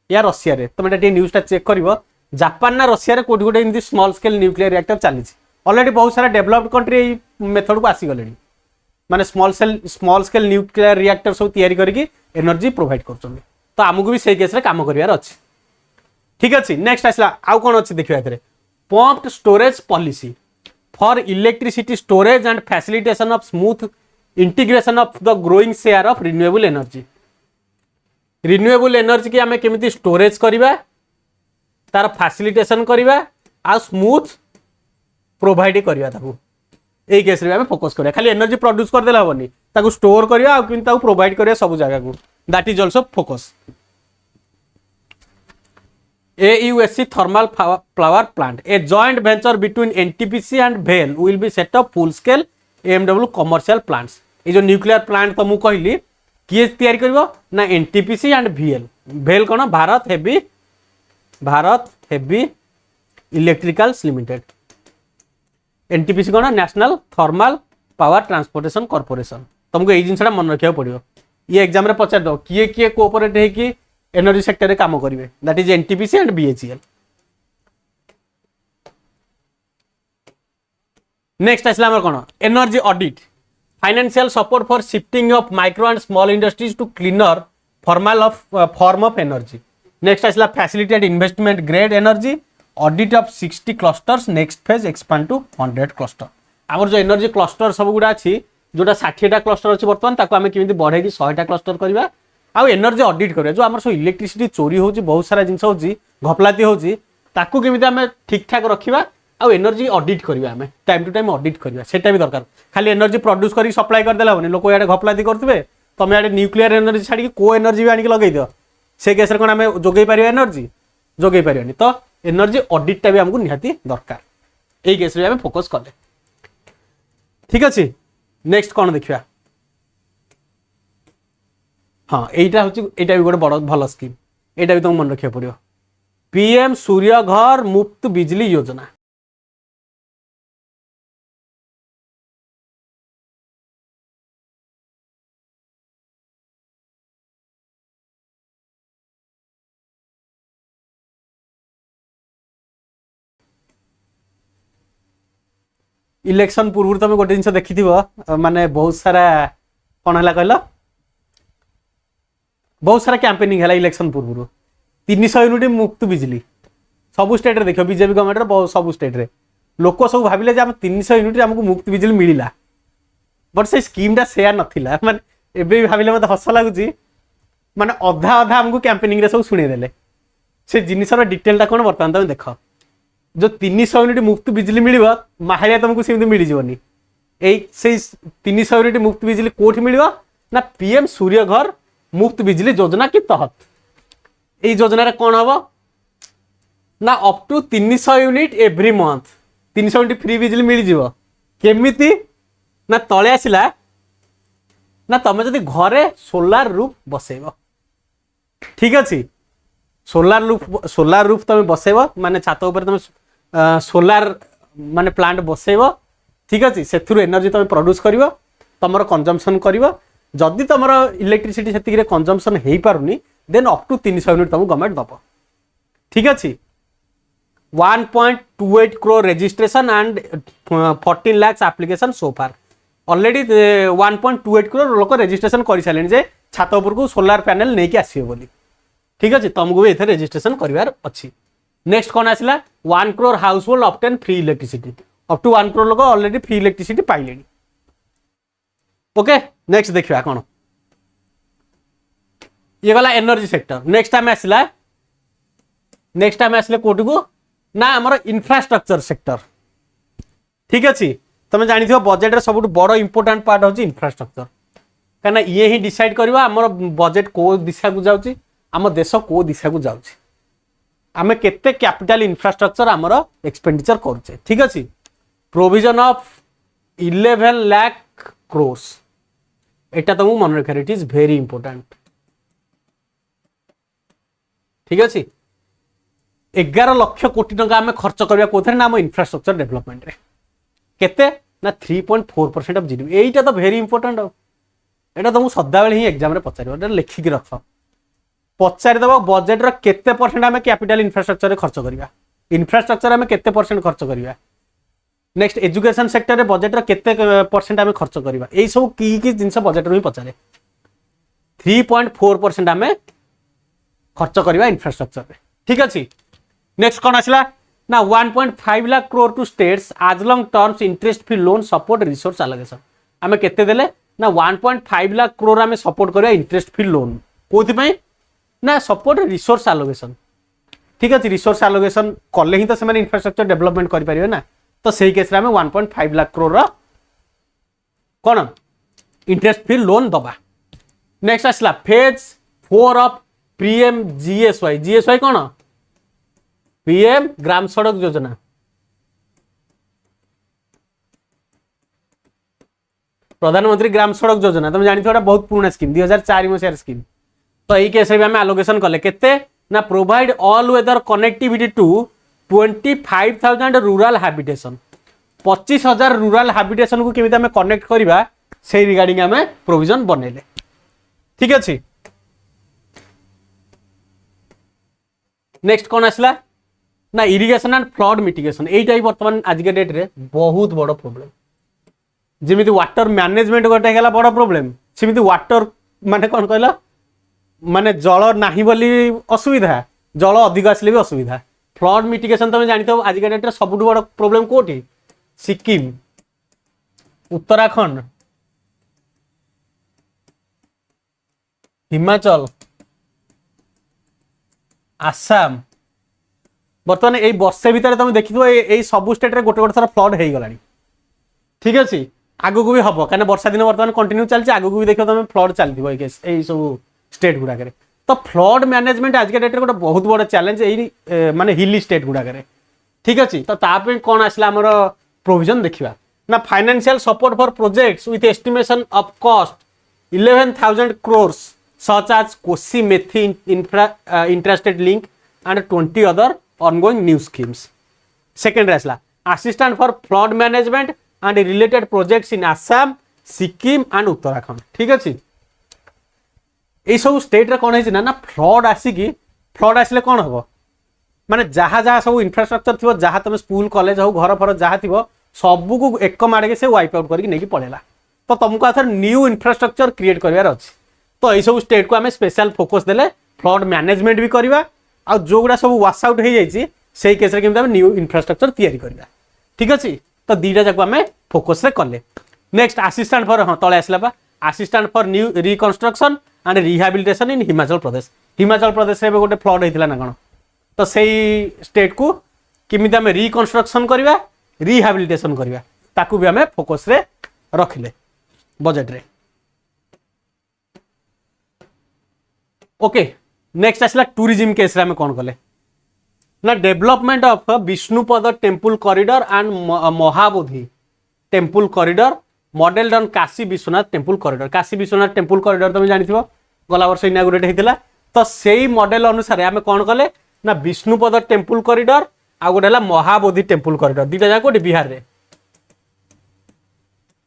या रशिया रे तुम एटा न्यूज़टा चेक करिवो जापान ना रशिया रे कोठी गोटे इनदी स्मॉल स्केल न्यूक्लियर रिएक्टर चली ऑलरेडी बहुत सारा डेवलप्ड कंट्री मेथड को आसी गलेनी माने स्मॉल स्केल न्यूक्लियर रिएक्टर सब तैयारी करके एनर्जी प्रोवाइड करछन तो आमको भी सही केस रे काम करिवार अछि ठीक अछि नेक्स्ट आसला आउ कोन अछि देखिबा एथरे pumped storage policy for electricity storage and facilitation of smooth integration of the growing share of renewable energy की आम केमिति स्टोरेज करवा तार फैसिलिटेशन करवा आ स्मूथ प्रोवाइड करवा ताकू ए केस रे आम फोकस करवा खाली एनर्जी प्रोड्यूस कर देला हबनी ताकू स्टोर करवा आ किंतु ताकू प्रोवाइड करवा सब जगह को that is also focus AUSC thermal power plant a joint venture between NTPC and BHEL will be set up full scale AMW commercial plants ये जो न्यूक्लियर प्लांट तो मु कहली किए तैयारी करिवो ना NTPC एंड BHEL कौन Bharat heavy electricals limited NTPC कौन national thermal power transportation corporation तुमको ये जिनसा मन रखा पड़ो ये एग्जाम रे पचार दो किए किए कोऑपरेट है कि एनर्जी सेक्टर रे काम करिवे that is NTPC and BHEL next आसला हमर कोन energy audit financial support for shifting of micro and small industries to cleaner form of energy next आसला facilitated investment grade energy audit of 60 clusters next phase expand to 100 cluster आमर जो एनर्जी क्लस्टर सब गुडा अछि जोटा 60टा क्लस्टर अछि वर्तमान ताको आमे केमिति बढ़े कि 100टा क्लस्टर करबा आ एनर्जी ऑडिट करिया जो आमर सब इलेक्ट्रिसिटी चोरी होची बहुत सारा जिंस होची घपलाती होची ताको केमिति आमे ठीक ठाक रखिबा आ एनर्जी ऑडिट करिया आमे टाइम टू टाइम ऑडिट करिया सेटा भी दरकार खाली एनर्जी प्रोड्यूस करी सप्लाई कर देला होनी लोक याडे घपलाती करथबे तमे याडे न्यूक्लियर एनर्जी छाडी को एनर्जी भी आनी के लगै दियो से केस रे कोन आमे जोगै परिया एनर्जी जोगै परियानी तो एनर्जी ऑडिट टा भी हमको निहाती दरकार एई केस रे आमे फोकस करले ठीक अछि नेक्स्ट कोन देखिया हाँ एटा भी गोटे बड़ भल स्कीम, एटा भी तुम मन रखा पड़ो। पीएम सूर्य घर मुफ्त बिजली योजना, इलेक्शन पूर्व तुम गोटे जिन देखी माने बहुत सारा कौन है कहल, बहुत सारा कैंपेनिंग है इलेक्शन पूर्व 300 यूनिट मुफ्त बिजली सबू स्टेट रे देखो बीजेपी गवर्नमेंट सब स्टेट रे लोक सब भाविले 300 यूनिट आमको मुफ्त बिजली मिला, बट से स्कीम सेया नथिला माने एबे भाविले मत हस लगुच माने अधा अधा आमको कैंपेनिंग रे सब शुणेदेले से जिनसर डिटेलटा कौन बर्तमान तुम देख जो 300 यूनिट मुफ्त बिजली मिल माहाड़िया तुमको सेमती मिल जावनी 300 यूनिट मुफ्त बिजली कोठी मिल ना पीएम सूर्य घर मुफ्त बिजली योजना के तहत। ये योजना कौन हम ना up to 300 unit every month 300 unit free बिजली मिल जाव केमिति ना तले आसला ना तुम जब घरे सोलार रूफ बसैब, ठीक अच्छे सोलार रूफ तुम बसैब माने छात उपर तुम सोलार माने प्लांट बसैब, ठीक अच्छे से एनर्जी तुम प्रोड्यूस कर तुम कंजम्पशन कर जदि तुम इलेक्ट्रिसिटी से कंजम्पशन हो पारुनी देन अप टू 300 यूनिट तुमको गवर्नमेंट दब, ठीक अच्छे। 1.28 crore registration and 14 lakhs application so far already 1.28 crore लोक रजिस्ट्रेशन कर सारे जे छात उपर को सोलार पैनल नहीं आसवे बोली, ठीक अच्छे तुमको भी ये रजिस्ट्रेशन करार अच्छी। नेक्स्ट कौन आसला 1 crore household obtain free electricity up to 1 crore लोक ऑलरेडी फ्री इलेक्ट्रिसिटी पाइले। ओके नेक्स्ट देखा कौन ये गला एनर्जी सेक्टर। नेक्स्ट टाइम आसले कोटी को ना आमर इंफ्रास्ट्रक्चर सेक्टर, ठीक अच्छे तुम जानी बजेट सब बड़ इंपोर्टाट पार्ट हूँ इंफ्रास्ट्रक्चर कहीं ये ही डिसाइड कर आमर बजेट को दिशा को जाऊँगी आम देश को दिशा को जाऊँगी आम केते कैपिटल इंफ्रास्ट्रक्चर आमर एक्सपेंडिचर करुचे, ठीक अच्छे। प्रोविजन ऑफ 11 लाख क्रोर्स एटा तुमको मन रखा इट इज वेरी इंपोर्टेंट, ठीक अच्छे। 11 लाख कोटी टंका आम खर्च करवा कोथरे ना आम इंफ्रास्ट्रक्चर डेवलपमेंट रे केते ना 3.4% ऑफ जीडीपी एटा तो वेरी इंपोर्टेंट एटा तुमको सदा बेले ही एग्जाम रे पचार लिखिक रख पचारि दब बजेट रो केते परसेंट आम कैपिटल इंफ्रास्ट्रक्चर रे खर्च करवा इंफ्रास्ट्रक्चर आम केते परसेंट खर्च करवा नेक्स्ट एजुकेशन सेक्टर रे बजेट रो केते परसेंट आम खर्च करवा एई सब की जिनस बजेट रो ही पचारे 3.4% आम खर्च करवा इंफ्रास्ट्रक्चर रे, ठीक अच्छे। नेक्स्ट कौन आसला ना 1.5 लाख crore टू स्टेट्स आज long terms interest free loan support resource allocation आम केते देले ना 1.5 लाख crore आम सपोर्ट करवा इंटरेस्ट फ्री लोन कोथि पई ना सपोर्ट रिसोर्स एलोकेशन, ठीक अच्छे। रिसोर्स एलोकेशन कले ही तो से इंफ्रास्ट्रक्चर डेवलपमेंट कर पारे ना तो सही केस रे आम 1.5 लाख crore कौन इंटरेस्ट फ्री लोन दबा। नेक्स्ट आसला फेज 4 ऑफ पीएम जीएसवाई कौन पीएम ग्राम सड़क योजना प्रधानमंत्री ग्राम सड़क योजना तुम जानी बहुत पुराना स्कीम 2004 मसीहार स्कीम तो यही केस भी आम आलोकेशन कले केते ना provide all weather connectivity to 25,000 rural habitation 25,000 rural habitation को केमिति आम कनेक्ट करवा से रिगार्डिंग आम प्रोविजन बनैले, ठीक अच्छे। नेक्स्ट कौन आसला ना इरिगेशन एंड फ्लड मिटिगेशन एटा ही बर्तमान आज के डेट रे बहुत बड़ प्रॉब्लम जमी वाटर मैनेजमेंट गोटे गला बड़ प्रॉब्लम सेमती वाटर माने कौन कहला माने जल नाही बोली असुविधा जल अधिक आसले भी असुविधा फ्लड मिटिगेशन तुम जानी आज के डेट रे सबुठ बड़ प्रॉब्लम कोठी सिक्किम उत्तराखंड हिमाचल आसाम बर्तमान यही वर्षे भितर तुम देखिए सब स्टेट रे गोटे गोटे थर फ्लड हो गला, ठीक अच्छे। आगू को भी हम कहीं वर्षा दिन बर्तमान कंटिन्यू चलती आगू को भी देखो तुम फ्लड चलती यही सब स्टेट गुड़ाक तो फ्लड मैनेजमेंट आज के डेट गोटे बहुत बड़ चैलेंज यही माने हिली स्टेट गुड़ाक, ठीक अच्छे। तो ताप कौन आसला आमर प्रोविजन देखा ना financial support for projects with estimation of cost 11,000 crores such as Kosi Methi Intrastate Link and 20 other ongoing new schemes. Second आसला assistant for flood management and related projects in Assam, Sikkim and Uttarakhand. ठीक अच्छे ये सब स्टेट रे कौन है ना फ्लड आसिकी फ्लड आसिले कौन हम माने जहाँ जहाँ सब इंफ्रास्ट्रक्चर थी जहाँ तुम स्कूल कॉलेज हो घर फर जहाँ थी सबू को एक मारे से वाइप आउट करके नहीं पड़ेगा तो तुमको आथर न्यू इंफ्रास्ट्रक्चर क्रिएट करार अच्छे तो यही स्टेट को आम स्पेशल फोकस देले फ्लड मैनेजमेंट भी करवा आ जो गुड़ा सब वाश आउट हो जाए से केस न्यू इंफ्रास्ट्रक्चर तैयारी करवा ठीक अच्छे तो दीटा जाक आम फोकस कले नेक्स्ट असिस्टेंट फॉर हाँ तले आसला assistant for new reconstruction and rehabilitation in Himachal Pradesh में गोटे फ्लड होता ना कौन तो सही स्टेट को किमित आम रिकंस्ट्रक्शन करवा रिहाबिलिटेशन करवा ताकू भी आम फोकस रे रखिले बजेट रे ओके नेक्स्ट आसला टूरिज्म केस रे आम कौन कले ना development of Vishnupad temple corridor and Mahabodhi temple corridor model on Kashi Vishwanath temple corridor Kashi Vishwanath temple corridor तुम जानी गला वर्ष इनागुरेट होता तो सही मॉडल अनुसार आम कौन कले ना विष्णुपद टेम्पल कॉरिडोर आ गोटे महाबोधि टेम्पल कॉरिडोर दीटा जाक गोटे बिहार रे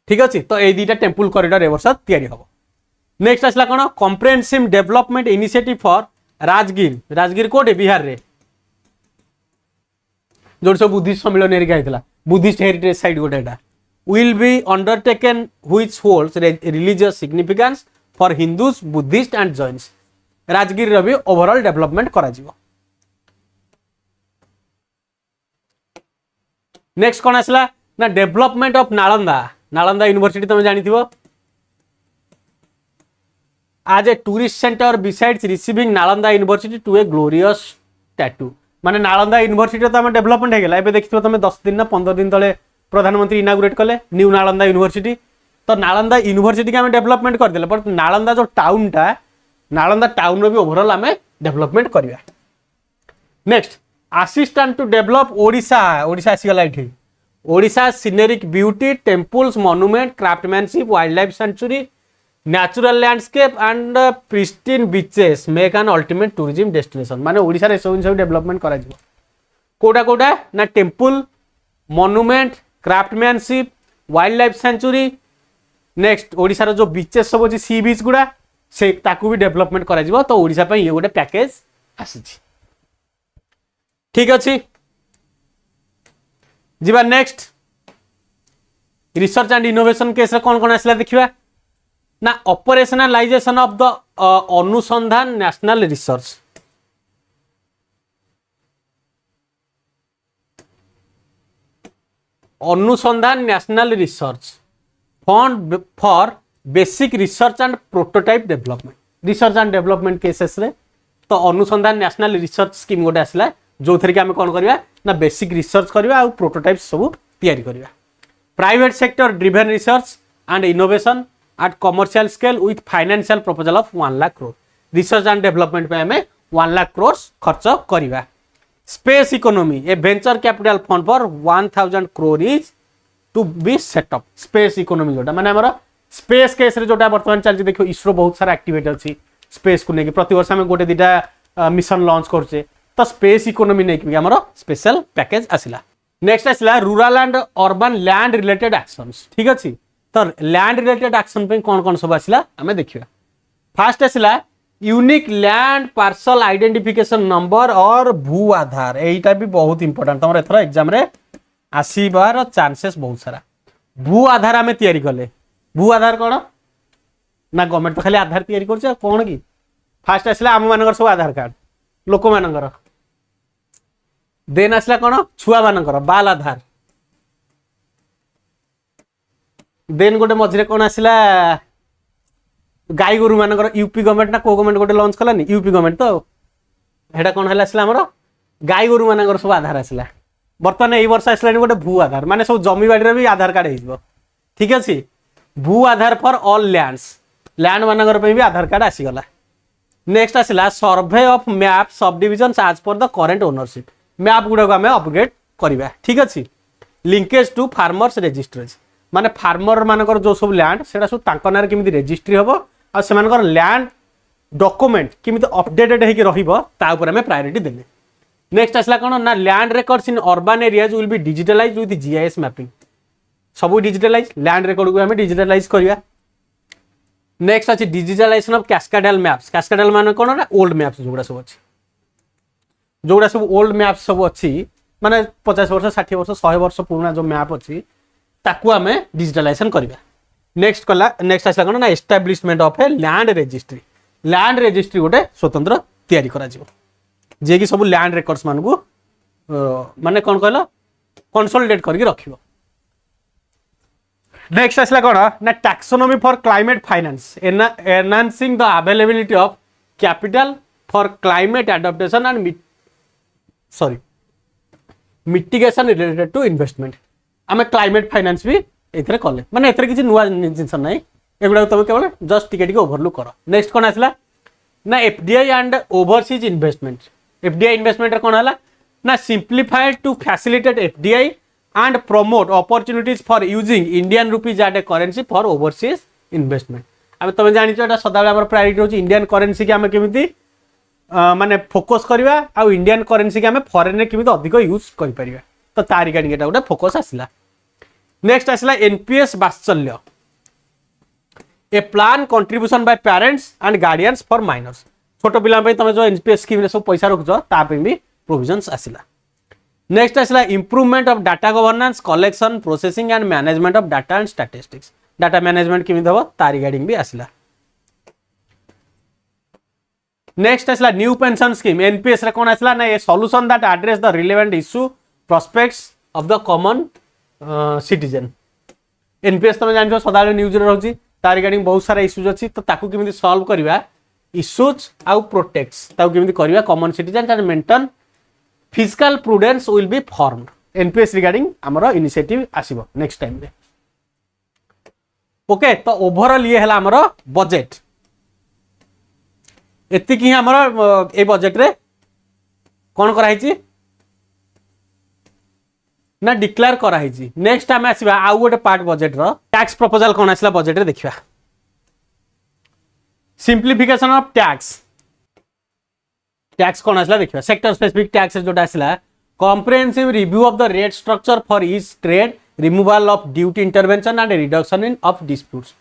ठीक अच्छे तो ये दुटा टेम्पल कॉरिडोर ए वर्ष तैयारी हम नेक्स्ट आसला कौन comprehensive development initiative for Rajgir कोटे बिहार रे जो सब बुद्धिस्ट सम्मेलन एरिया बुद्धिस्ट हेरिटेज साइट गोटे will be undertaken which holds religious significance for Hindus, Buddhists and Jains. Rajgir रे भी ओवरऑल डेवलपमेंट करा जिवो नेक्स्ट कौन आसला ना डेवलपमेंट ऑफ नालंदा यूनिवर्सिटी तुम जानी आज a tourist centre besides receiving Nalanda university to a glorious statue माने नालंदा यूनिवर्सिटी तो डेवलपमेंट हो गला देखिए तुम 10 दिन ना 15 दिन तले प्रधानमंत्री इनागुरेट कले न्यू नालंदा यूनिवर्सिटी तो नालंदा यूनिवर्सिटी के आम डेवलपमेंट करदे बट नालंदा जो टाउनटा नालंदा टाउन रो भी ओवरऑल आम डेवलपमेंट करवा next assistant to develop Odisha आसीगला ये Odisha scenic beauty temples monument craftsmanship wildlife sanctuary natural landscape and pristine beaches make an ultimate tourism destination माने ओडिशा रे सब डेवलपमेंट करा जिवो कोटा कोटा ना temple monument craftsmanship wildlife century next Odisha जो बीचेस सब अच्छी सी बीच गुड़ा से ताकू भी डेवलपमेंट करा तो ओडिशा पे ये गोटे पैकेज आसी ठीक अच्छे जीवा next research and innovation case रे कौन कौन आसला देखिबा ना ऑपरेशनलाइजेशन ऑफ द अनुसंधान नेशनल रिसर्च अनुसंधान national research fund for basic research and prototype development cases रे तो अनुसंधान नेशनल रिसर्च स्कीम गोटे आसला जो थे कि आम कौन करवा ना बेसिक रिसर्च करवा और प्रोटोटाइप सब तैयारी करवा private sector driven research and innovation at commercial scale with financial proposal of 1 lakh crore research and development पे आम 1 लाख करोड़ खर्च करवा space economy a venture capital fund for 1000 crore is to be set up space economy जोटा माने हमर स्पेस केस रे जोटा वर्तमान चलछि देखो इसरो बहुत सारा एक्टिविटी अछि स्पेस को लेके प्रति वर्ष हम गोटे दिटा मिशन लॉन्च करछे तो स्पेस इकोनॉमी नै कि हमर स्पेशल पैकेज आसिला नेक्स्ट आसिला rural and urban land related actions ठीक अछि तो लैंड रिलेटेड एक्शन पे कौन कौन सब आसिला हमें देखिबा फर्स्ट आसिला unique land parcel identification number और भू आधार एटा भी बहुत इंपोर्टेंट तुम एथर एग्जाम रे आसीबार चांसेस बहुत सारा भू आधार आम तैयारी कले भू आधार कौन ना गवर्नमेंट तो खाली आधार तैयारी कर कौन कि फास्ट आसला आम मान सब आधार कार्ड लोक मान देन आसला कौन छुआ मान बाल आधार देन गोटे मझे कौन आसला गाई गोरु मान यूपी गवर्नमेंट ना को गवर्नमेंट गोटे लॉन्च कलानी यूपी गवर्नमेंट तो हेटा कौन है आसला आमर गाई गोरु मान सब आधार आसला बर्तमान यही वर्ष आसला गोटे भू आधार माने सब जमी बाड़ी भी आधार कार्ड हो ठीक अच्छे भू आधार फॉर ऑल लैंड मान भी आधार कार्ड आसीगला नेक्स्ट आसला survey of map subdivision as per the current ownership map गुड़ाक आम अपग्रेड करवा ठीक अच्छे लिंकेज टू फार्मर्स रेजिस्ट्रेज माने फार्मर मानकर जो सब लैंड से सब तांको नारे केमिति रेजिस्ट्री हम और लैंड डॉक्यूमेंट किमिति अपडेटेड हेकि रहिबो ता ऊपर हमें प्रायोरिटी देले। नेक्स्ट आसला कोन ना land records in urban areas will be digitalised with GIS mapping. सब डिजिटलाइज लैंड रिकॉर्ड को हमें डिजिटलाइज करिया। नेक्स्ट अछि डिजिटलाइजेशन ऑफ कैस्केडल मैप्स। कैस्केडल माने कोन ना ओल्ड मैप्स जोगुडा सब अछि, जोगुडा सब ओल्ड मैप्स सब अछि माने 50 वर्ष 60 वर्ष 100 वर्ष पुराना जो मैप अछि ताकू हमें डिजिटलाइजेशन करिया। नेक्स्ट आसला कोन ना establishment of a land registry. Land registry गोटे स्वतंत्र तैयारी करा जिवो जे कि सब लैंड रिकॉर्ड्स मान को माने कोन कहलो कंसोलिडेट करके रखिबो। नेक्स्ट आसला कोन ना taxonomy for climate finance enhancing the availability of capital for climate adaptation and mitigation related to investment. आम क्लाइमेट फाइनेंस भी एथरे कले माने एथरे किछि नुवा जिंस नै एगुडा तबे केवल जस्ट टिके टिके ओवरलुक करो। नेक्स्ट कोन आसला ना FDI and overseas investment. FDI investment रे कोन हला ना simplified to facilitate FDI and promote opportunities for using Indian rupees as a currency for overseas investment। आमे तमे जानि छ एटा सदाबे हमर प्रायोरिटी होची इंडियन करेंसी के आमे केमिति माने फोकस करबा आ इंडियन करेंसी के आमे फॉरेन रे केमिति अधिक यूज करि परिबा तो तारि गाडी एटा गोटे फोकस आसिला। नेक्स्ट आसिला NPS Vatsalya a plan contribution by parents and guardians for minors. छोटो पिला पे तमे जो एनपीएस स्कीम रे सब पैसा रखजो ता पे भी प्रोविजंस आसिला। नेक्स्ट आसला improvement of data governance collection processing and management of data and statistics. Data management किमिति हबो तारि गार्डिंग भी आसिला। नेक्स्ट आसला न्यू पेंशन स्कीम एनपीएस रे कोन आसला ना ए solution that address the relevant issue prospects of the common citizen. NPS तमे जानि छ सदाले न्यूज रे रहउची तारि गार्डिंग बहुत सारा इश्यूज अछि तो ताकू किमिति सॉल्व करबा इश्यूज आउ प्रोटेक्ट्स ताकू किमिति करबा common citizen and maintain physical prudence will be formed. NPS regarding हमरो इनिशिएटिव आसीबो नेक्स्ट टाइम रे। ओके तो ओवरऑल ये हला हमरो बजट एति कि हमरो ए बजट रे कोन करा हिची ना डिक्लेयर करा हिची। नेक्स्ट टाइम आसीबा आउ गोटे पार्ट बजट रो टैक्स प्रपोजल कोन आसला बजट रे देखिबा। सिंप्लिफिकेशन ऑफ टैक्स टैक्स कौन आसला देखिबा। सेक्टर स्पेसिफिक टैक्स जोटा आसला comprehensive review of the rate structure for each trade removal of duty intervention and reduction in of disputes.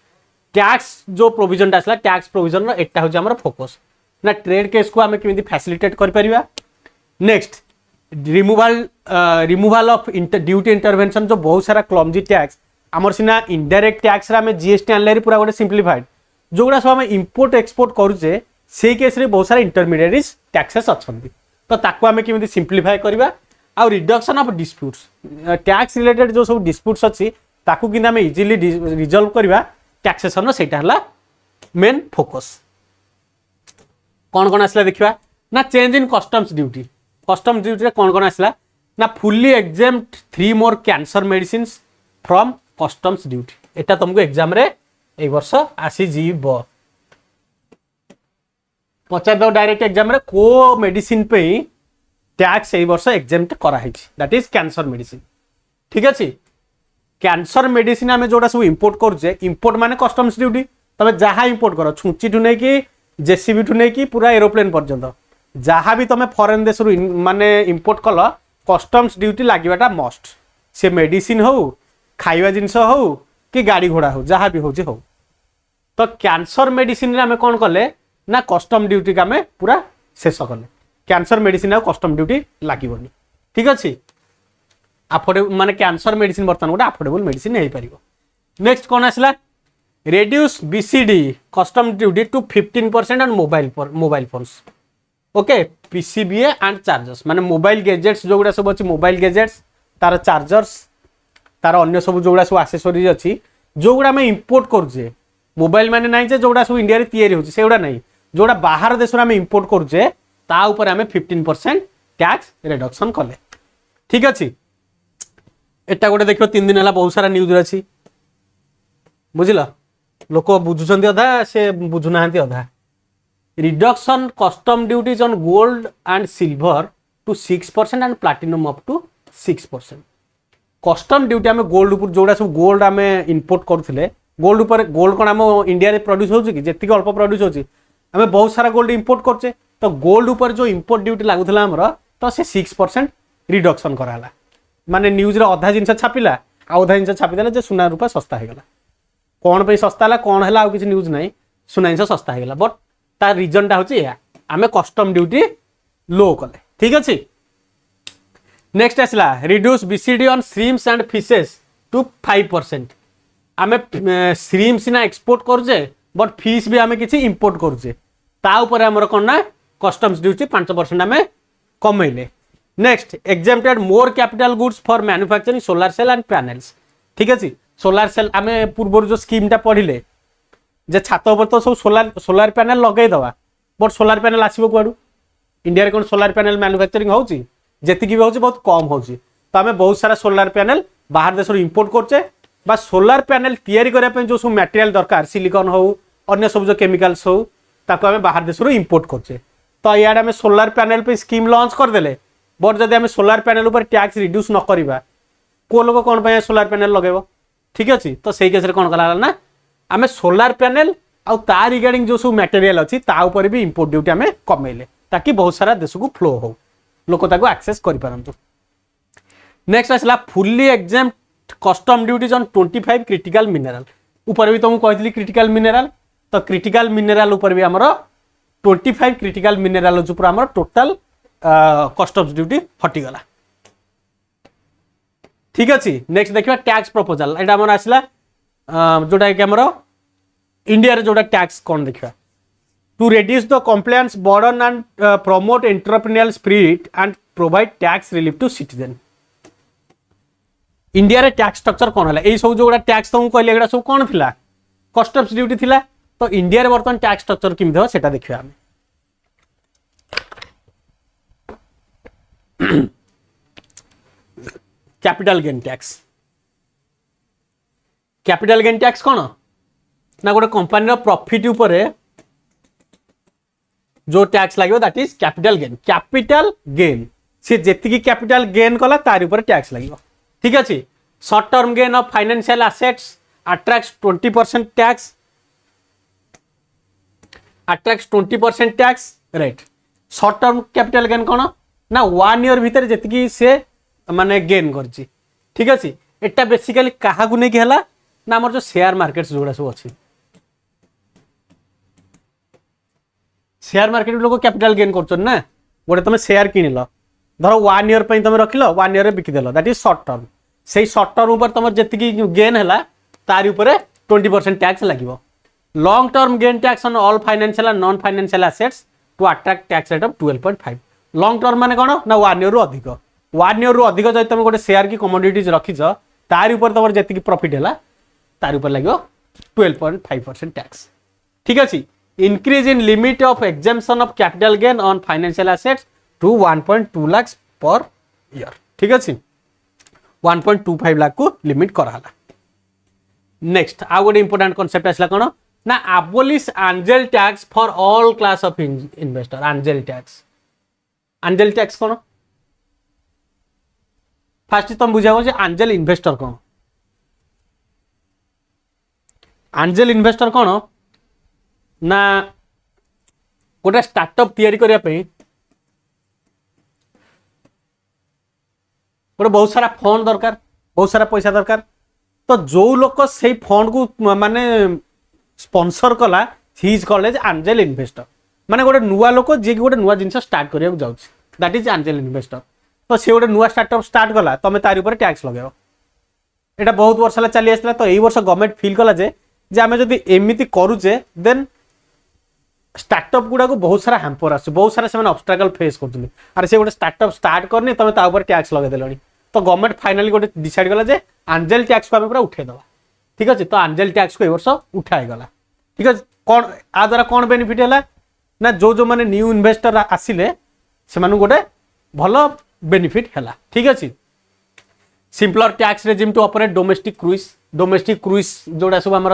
Tax जो प्रोविजन आसला टैक्स प्रोविजन रो एटा हो हमर फोकस ना ट्रेड केस को हमें किमिति फैसिलिटेट कर परिबा। Next removal of duty intervention जो बहुत सारा क्लमजी टैक्स हमर सिना इनडायरेक्ट टैक्स रे हमें जीएसटी आनले पूरा गोटे सिंप्लीफाइड जोगुडा सब हमें इंपोर्ट एक्सपोर्ट करूचे से केस रे बहुत सारा इंटरमीडिएरीज टैक्सेस अछंती तो ताको हमें किमिति सिंप्लीफाई करबा आ reduction of disputes tax related जो सब डिस्प्यूट्स अछि ताको कि हमें इजीली रिजॉल्व करबा टैक्सेशन रो सेटा हला मेन फोकस। कोन आसला देखिबा ना change in customs duty. Customs duty रे कोन आसला ना fully exempt 3 more cancer medicines from customs duty. एटा तुमको एग्जाम रे ए वर्ष आसी जीवो पचार दो डायरेक्ट एग्जाम रे को मेडिसिन पे टैक्स ए वर्ष एग्जेम्प्ट करा हिची दैट इज कैंसर मेडिसिन। ठीक अछि कैंसर मेडिसिन हमें जोड़ा सब इंपोर्ट करजे इंपोर्ट माने कस्टम्स ड्यूटी तमे जहा इंपोर्ट करो छुंची ठु नै कि जेसीबी ठु नै कि पूरा एरोप्लेन पर्यंत जहाँ भी तुम फॉरेन देश माने इंपोर्ट कल कस्टम्स ड्यूटी लागिबाटा मस्ट से मेडिसिन हो खाइबा जिनस हो कि गाड़ी घोड़ा हो जहाँ भी हो तो कैंसर मेडिसिन रे हमें कौन कले ना कस्टम ड्यूटी का हमें पूरा शेष कले कैंसर मेडिसिन आ कस्टम ड्यूटी लागबनी। ठीक अच्छे अफोर्डेबल माने कैंसर मेडिसिन बर्तमान गोटे अफोर्डेबल मेडिसिन हो पार। नेक्स्ट कौन आसला reduce BCD custom duty to 15% on mobile phones. Okay PCBA and chargers माने मोबाइल गैजेट्स जो गुड़ा सब अच्छी मोबाइल गैजेट्स तार चार्जर्स तार अन्य सब जो गुड़ा सब एक्सेसरीज अच्छी जो गुड़ा आम इंपोर्ट करुचे मोबाइल माने नहीं जे जोड़ा सब इंडिया रे तैयारी होची सेउडा नहीं जोड़ा बाहर देश रे आम इंपोर्ट करुचे ता ऊपर आम 15% टैक्स रिडक्शन कले। ठीक अच्छे एटा गोटे देखो 3 दिन है बहुत सारा न्यूज अच्छी बुझिल लोक बुझुंट अधा से बुझुना अधा reduction custom duties on gold and silver to 6% and platinum up to 6%। Custom duty आम गोल्ड उपर जोड़ा सब गोल्ड आम इंपोर्ट करुले गोल्ड उपर गोल्ड कौन आम इंडिया रे प्रोड्यूस होची कि जेतिक अल्प प्रोड्यूस होची आम बहुत सारा गोल्ड इंपोर्ट करचे तो गोल्ड ऊपर जो इंपोर्ट ड्यूटी लगुला आमर तो से 6% रिडक्शन कराला माने न्यूज अधा जिन छापिला अधा जिन छापिदेला जे सुना रूपा सस्ता हो गला कौन पे सस्ता है कौन है किसी न्यूज नहीं सुना जिन सस्ता हो गला बट तार रिजनटा हूँ या आम कस्टम ड्यूटी लो कले ठीक अच्छे। नेक्स्ट आसला reduce BCD on shrimps and fishes to 5%। आम श्रिम्स सिना एक्सपोर्ट करजे बट फिश भी आम किसी इंपोर्ट करजे ता ऊपर आमर कौन ना कस्टम्स ड्यूटी 5% आम कमेले। Next exempted more capital goods for manufacturing solar cell and panels ठीक अच्छे। सोलार सेल आम पूर्व जो स्कीमटा पढ़ले जे छात ऊपर तो सब सोलार पैनल लगेदवा बट सोलार पैनल आसो कौड़ इंडिया कौन सोलार पैनल मैन्युफैक्चरिंग होची जेतिकी भी होची बहुत कम होची तो आम बहुत सारा सोलार पैनल बाहर देश इंपोर्ट करचे बा सोलार पैनल तैयारी करने जो सब मटेरियल दरकार सिलिकॉन हो अन्य सब जो केमिकल्स हो ताको आम बाहर देश इंपोर्ट करचे तो इे आम सोलार पैनल पे स्कीम लॉन्च करदे बट जब आम सोलार पैनल ऊपर टैक्स रिड्यूस न करवा को लोग कौन पे सोलार पैनल लगेब ठीक अच्छे। तो सही केस कौन कला ना आम सोलार पैनल आउ तार रिगार्डिंग जो सब मटेरियल अच्छी ता ऊपर भी इंपोर्ट ड्यूटी आम कमेले ताकि बहुत सारा देश को फ्लो हो लोक ताको एक्सेस करि पारंतु। नेक्स्ट आसला fully exempt custom duties on 25 critical mineral ऊपर भी तुमको कहली क्रिटिकल मिनरल तो क्रिटिकल मिनरल ऊपर भी आमर 25 क्रिटिकल मिनरल ऊपर आमर टोटल कस्टम्स ड्यूटी हटिगला ठीक अच्छे। नेक्स्ट देखिए टैक्स प्रपोजल एटा आमर आसला जोटा कि आमर इंडिया रे जोटा टैक्स कौन देखिए to reduce the compliance burden and promote entrepreneurial spirit and provide tax relief to citizen। India रे टैक्स स्ट्रक्चर कौन है यही सब जो टैक्स तुमको कहले एगुड़ा सब कौन थिला कस्टम्स ड्यूटी थिला तो इंडिया रे बर्तमान टैक्स स्ट्रक्चर केमिति हो सेटा देखिया हम capital gain tax. Capital gain tax कौन ना गोटे कंपनी रो प्रॉफिट ऊपर जो टैक्स लगे दैट इज कैपिटल गेन सी जेतिकी कैपिटल गेन कला तार ऊपर टैक्स लगे ठीक अच्छे। Short term gain of financial assets attracts 20% tax rate. Short term capital gain कौन ना 1 ईयर भीतर जेतिकी से माने गेन करची ठीक अच्छे। एटा बेसिकली क्या नहीं कि ना आमर जो शेयर मार्केट जोड़ा सब अच्छी शेयर मार्केट लोग कैपिटल गेन कर ना गोटे तुम शेयर किणल धर 1 ईयर तुम रखिल 1 ईयर बिकिदेल दैट इज शॉर्ट टर्म से शॉर्ट टर्म ऊपर तुम जी गेन है तार ऊपर 20% टैक्स लगे। Long term gain tax on all financial and non financial assets to attract tax rate of 12.5। Long term माने कौन ना 1 ईयर अधिक 1 ईयर अधिक जब तुम गोटे शेयर की कमोडिटीज रखीच तार ऊपर तुम जी प्रॉफिट है तार ऊपर लगे 12.5% टैक्स ठीक अच्छे। Increase in limit of exemption of capital gain on financial assets to 1.2 lakhs per year ठीक अच्छे 1.25 लाख को लिमिट कराला। नेक्स्ट आउ गोटे इंपोर्टेंट कॉन्सेप्ट आसला कौन ना abolish angel tax for all class of investor। angel tax कौन फास्ट तुम बुझाओ जे angel investor कौन angel investor कौन ना गोटे स्टार्टअप तैयारी करने गोटे बहुत सारा फंड दरकार बहुत सारा पैसा दरकार तो जो लोग से फंड को माने स्पॉन्सर कला he is called as angel investor माने गोटे नुआ लोक जी गोटे नुआ जिन स्टार्ट करिया जाउछि दैट इज एंजल इन्वेस्टर तो से गोटे नुआ स्टार्टअप स्टार्ट कला तुम तार ऊपर टैक्स लगेब एटा बहुत वर्ष है चली आसला तो यही वर्ष गवर्नमेंट फील कला जे आम जब एमती करुचे देन स्टार्टअप गुड़ा को बहुत सारा हैम्पर आस बहुत सारा से ऑब्स्ट्रगल फेस कर अरे से गोटे स्टार्टअप स्टार्ट करनी तुम ता ऊपर टैक्स लगे तो गवर्नमेंट फाइनाली गोटे डिसाइड कला जे एंजल टैक्स को पूरा उठेदवा ठीक अच्छे। तो एंजल टैक्स को ए वर्ष उठाईगला ठीक अच्छे। कौन आ द्वारा कौन बेनिफिट है ना जो मैंने न्यू इन्वेस्टर आसिले से गोटे भल बेनिफिट है ठीक अच्छे। Simpler tax regime to operate domestic cruise जोड़ा सब आम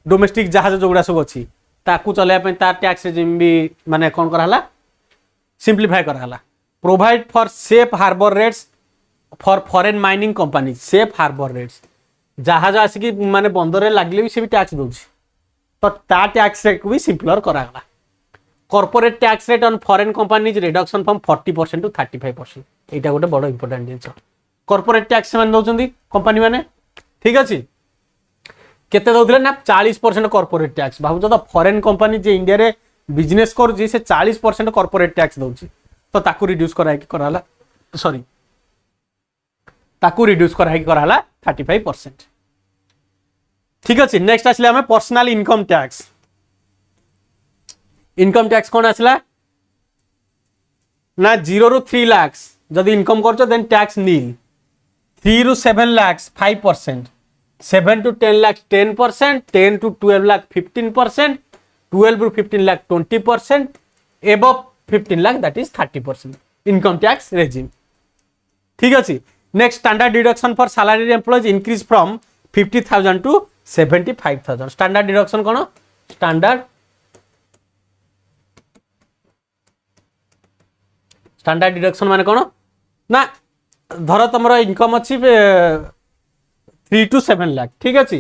डोमेस्टिक जहाज जोड़ा सब अच्छी ताकू चलैया तार टैक्स रेजिम भी माने कौन कराला सिंप्लीफाई कराला। Provide for safe harbour rates for foreign mining company safe harbour rates जहाज आसिक माने बंदर लगे भी से भी टैक्स दौर तो ता टैक्स रेट को भी सिंपलर कराला corporate tax rate on foreign companies reduction from 40% to 35%। এইটা গোটে বড় ইম্পর্টান্ট জিনিস। কর্পোরেট ট্যাক্স ସେମାନେ ଦଉଛନ୍ତି कंपनी ମାନେ, ঠিক আছে। কেতে দଉଥିଲେ না 40% কর্পোরেট ট্যাক্স। ভাবুଛ ତ ଫରେନ୍ कंपनी যে ইন্ডিয়াରେ বিজনেস କରୁଛି ସେ 40% কর্পোরেট ট্যাক্স ଦଉଛି, ତ ତାକୁ ରିଡ୍ୟୁସ୍ କରାହେଲା ସରି ତାକୁ ରିଡ୍ୟୁସ୍ କରାହେଲା 35%। ঠিক আছে। নেক্সট আসলে আমি personal income tax. Income tax कौन आसला ना 0 ରୁ 3 लाख जदि इनकम करछो देन टैक्स नील, 3 ରୁ 7 लाख 5%, 7 to 10 लाख 10%, 10 to 12 लाख 15%, 12 ରୁ 15 lakh 20%, above 15 lakh that is 30% income tax regime. ठीक अछि। Next standard deduction for salary employees increase from 50,000 to 75,000। Standard deduction कौन? स्टैंडर्ड डिडक्शन माने कौन ना धर तुम इनकम अच्छी 3 to 7 लाख, ठीक अच्छे,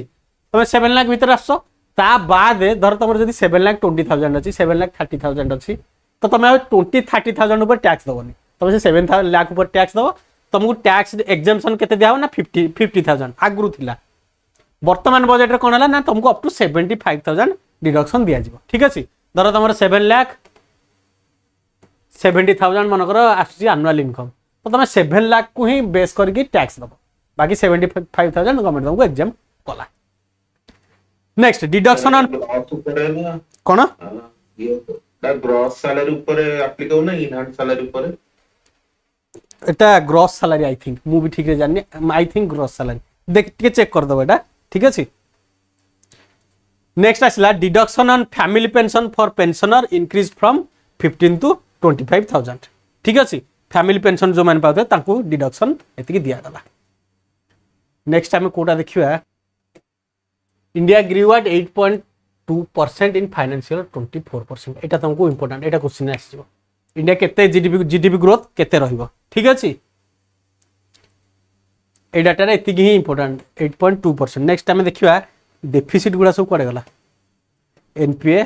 तुम 7 लाख भितर आस बाद धर तुम जब 7,20,000 अच्छी 7,30,000 अच्छी तो तुम 20,30,000 ऊपर टैक्स दबनी, तुम से 7 लाख ऊपर टैक्स दब, तुमको टैक्स एग्जाम्पशन केते दिया ना 50,000 आगु थिला। वर्तमान बजेट रे कोन हला ना तुमको अप टू 75,000 डिडक्शन दिया जिवो। ठीक अछि। धर तुम 7,70,000 मनकर आसुची एनुअल इनकम, तो तुम 7 लाख को ही बेस करके टैक्स दब, बाकी 75,000 गवर्नमेंट तुमको एग्जाम कला। Next deduction on cone gross salary ऊपर एप्लीकेबल ना इनहैंड सैलरी ऊपर एटा ग्रॉस सैलरी आई थिंक मु भी ठीक रे जानि आई थिंक ग्रॉस सैलरी देख के चेक कर दबो एटा। ठीक अछि। नेक्स्ट आसला deduction on family pension for pensioner increase from 15 to 25,000। ठीक अछि। फैमिली पेंशन जो मान पाते तांको डिडक्शन एतिकी दिया गला। नेक्स्ट आमे कोटा देखिबा India grew at 8.2% in financial 24%। एटा तुमको इंपोर्टेंट, एटा क्वेश्चन आसीबो इंडिया केते जीडीपी ग्रोथ केते रहइबो। ठीक अछि। ए डाटा रे एतिकी ही इंपोर्टेंट 8.2%। नेक्स्ट आमे देखिबा डेफिसिट गुडा सब कोडे गला, एनपीए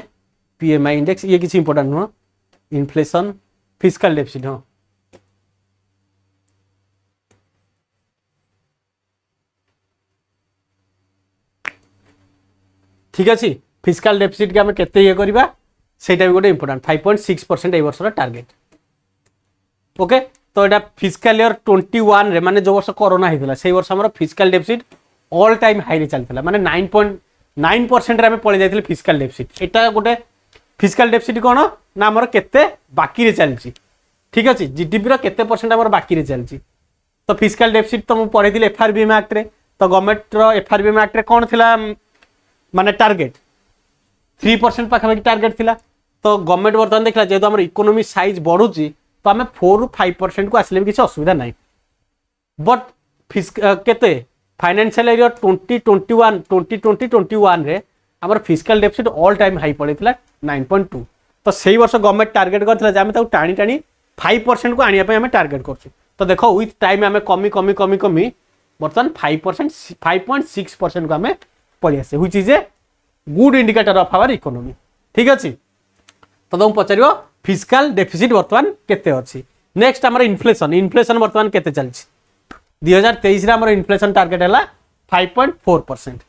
पीएमआई इंडेक्स ये किसी important no, inflation fiscal deficit. हाँ ठीक अच्छे। फिस्कल डेफिसिट के आम केते ये करबा सेटा भी गोटे इंपोर्टेंट 5.6% ए वर्षर टार्गेट। ओके तो एटा फिस्कल ईयर 21 रे माने जो वर्ष कोरोना हितला से वर्ष हमर fiscal deficit all time high रे चलतला, माने 9.9% रे हम पळे जायतिले फिस्कल डेफिसिट। एटा गोटे फिस्कल डेफिसिट कोन ना हमर केते बाकी रे चलची। ठीक अछि। जीडीपी रो केते परसेंट हमर बाकी रे चलची, तो फिस्कल डेफिसिट तो मु पढे दिले एफआरबीएम एक्ट रे, तो गवर्नमेंट रो एफआरबीएम एक्ट रे कोन थिला माने टारगेट 3% पाखापाखि टारगेट थिला, तो गवर्नमेंट बर्तमान देखला जेहेतु हमर इकोनॉमी साइज बढ़ुची तो आम 4 ରୁ 5% को आसले भी किसी असुविधा नहीं। बट केते फाइनेंशियल ईयर 2020-21 रे हमर fiscal deficit all time high पड़ेला 9.2, तो सही वर्ष गवर्नमेंट टारगेट करथिला जे आमे ताऊ टाणी टाणी 5% को आनिया पे आमे टारगेट करछु। तो देखो विथ टाइम आमे कमी कमी कमी कमी बर्तमान 5% 5.6% को आमे पड़ी आसे, which is a good indicator of our economy. ठीक अछि। तो तुम पचारियो फिस्कल डेफिसिट बर्तमान केते अछि। नेक्स्ट हमर इन्फ्लेशन, इन्फ्लेशन बर्तमान केते चलछि 2023 रे हमर इन्फ्लेशन टारगेट हला 5.4%।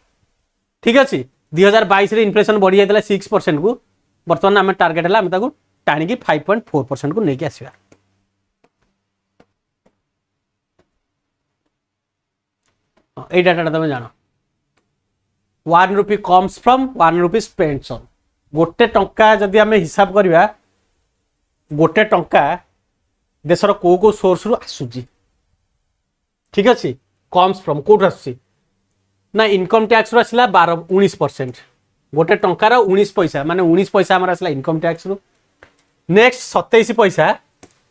ठीक अछि। 2022 रे इन्फ्लेशन बढ़ी जायतला 6% को, बर्तमान हम टारगेट हला हम ताकू टाणी की 5.4% को नेकी आसीबा। ए डाटा तुम जानो 1 रुपी कम्स फ्रॉम 1 रुपीज पेंशन। गोटे टंका जदि आम हिसाब करवा गोटे टंका देशर को सोर्स रु आसुची। ठीक अच्छे। कम्स फ्रॉम कौट आसुची ना इनकम टैक्स रु आसला 19%, गोटे टंकार 19 पैसा माने 19 पैसा आमर आसला इनकम टैक्स रु। नेक्स्ट 27 पैसा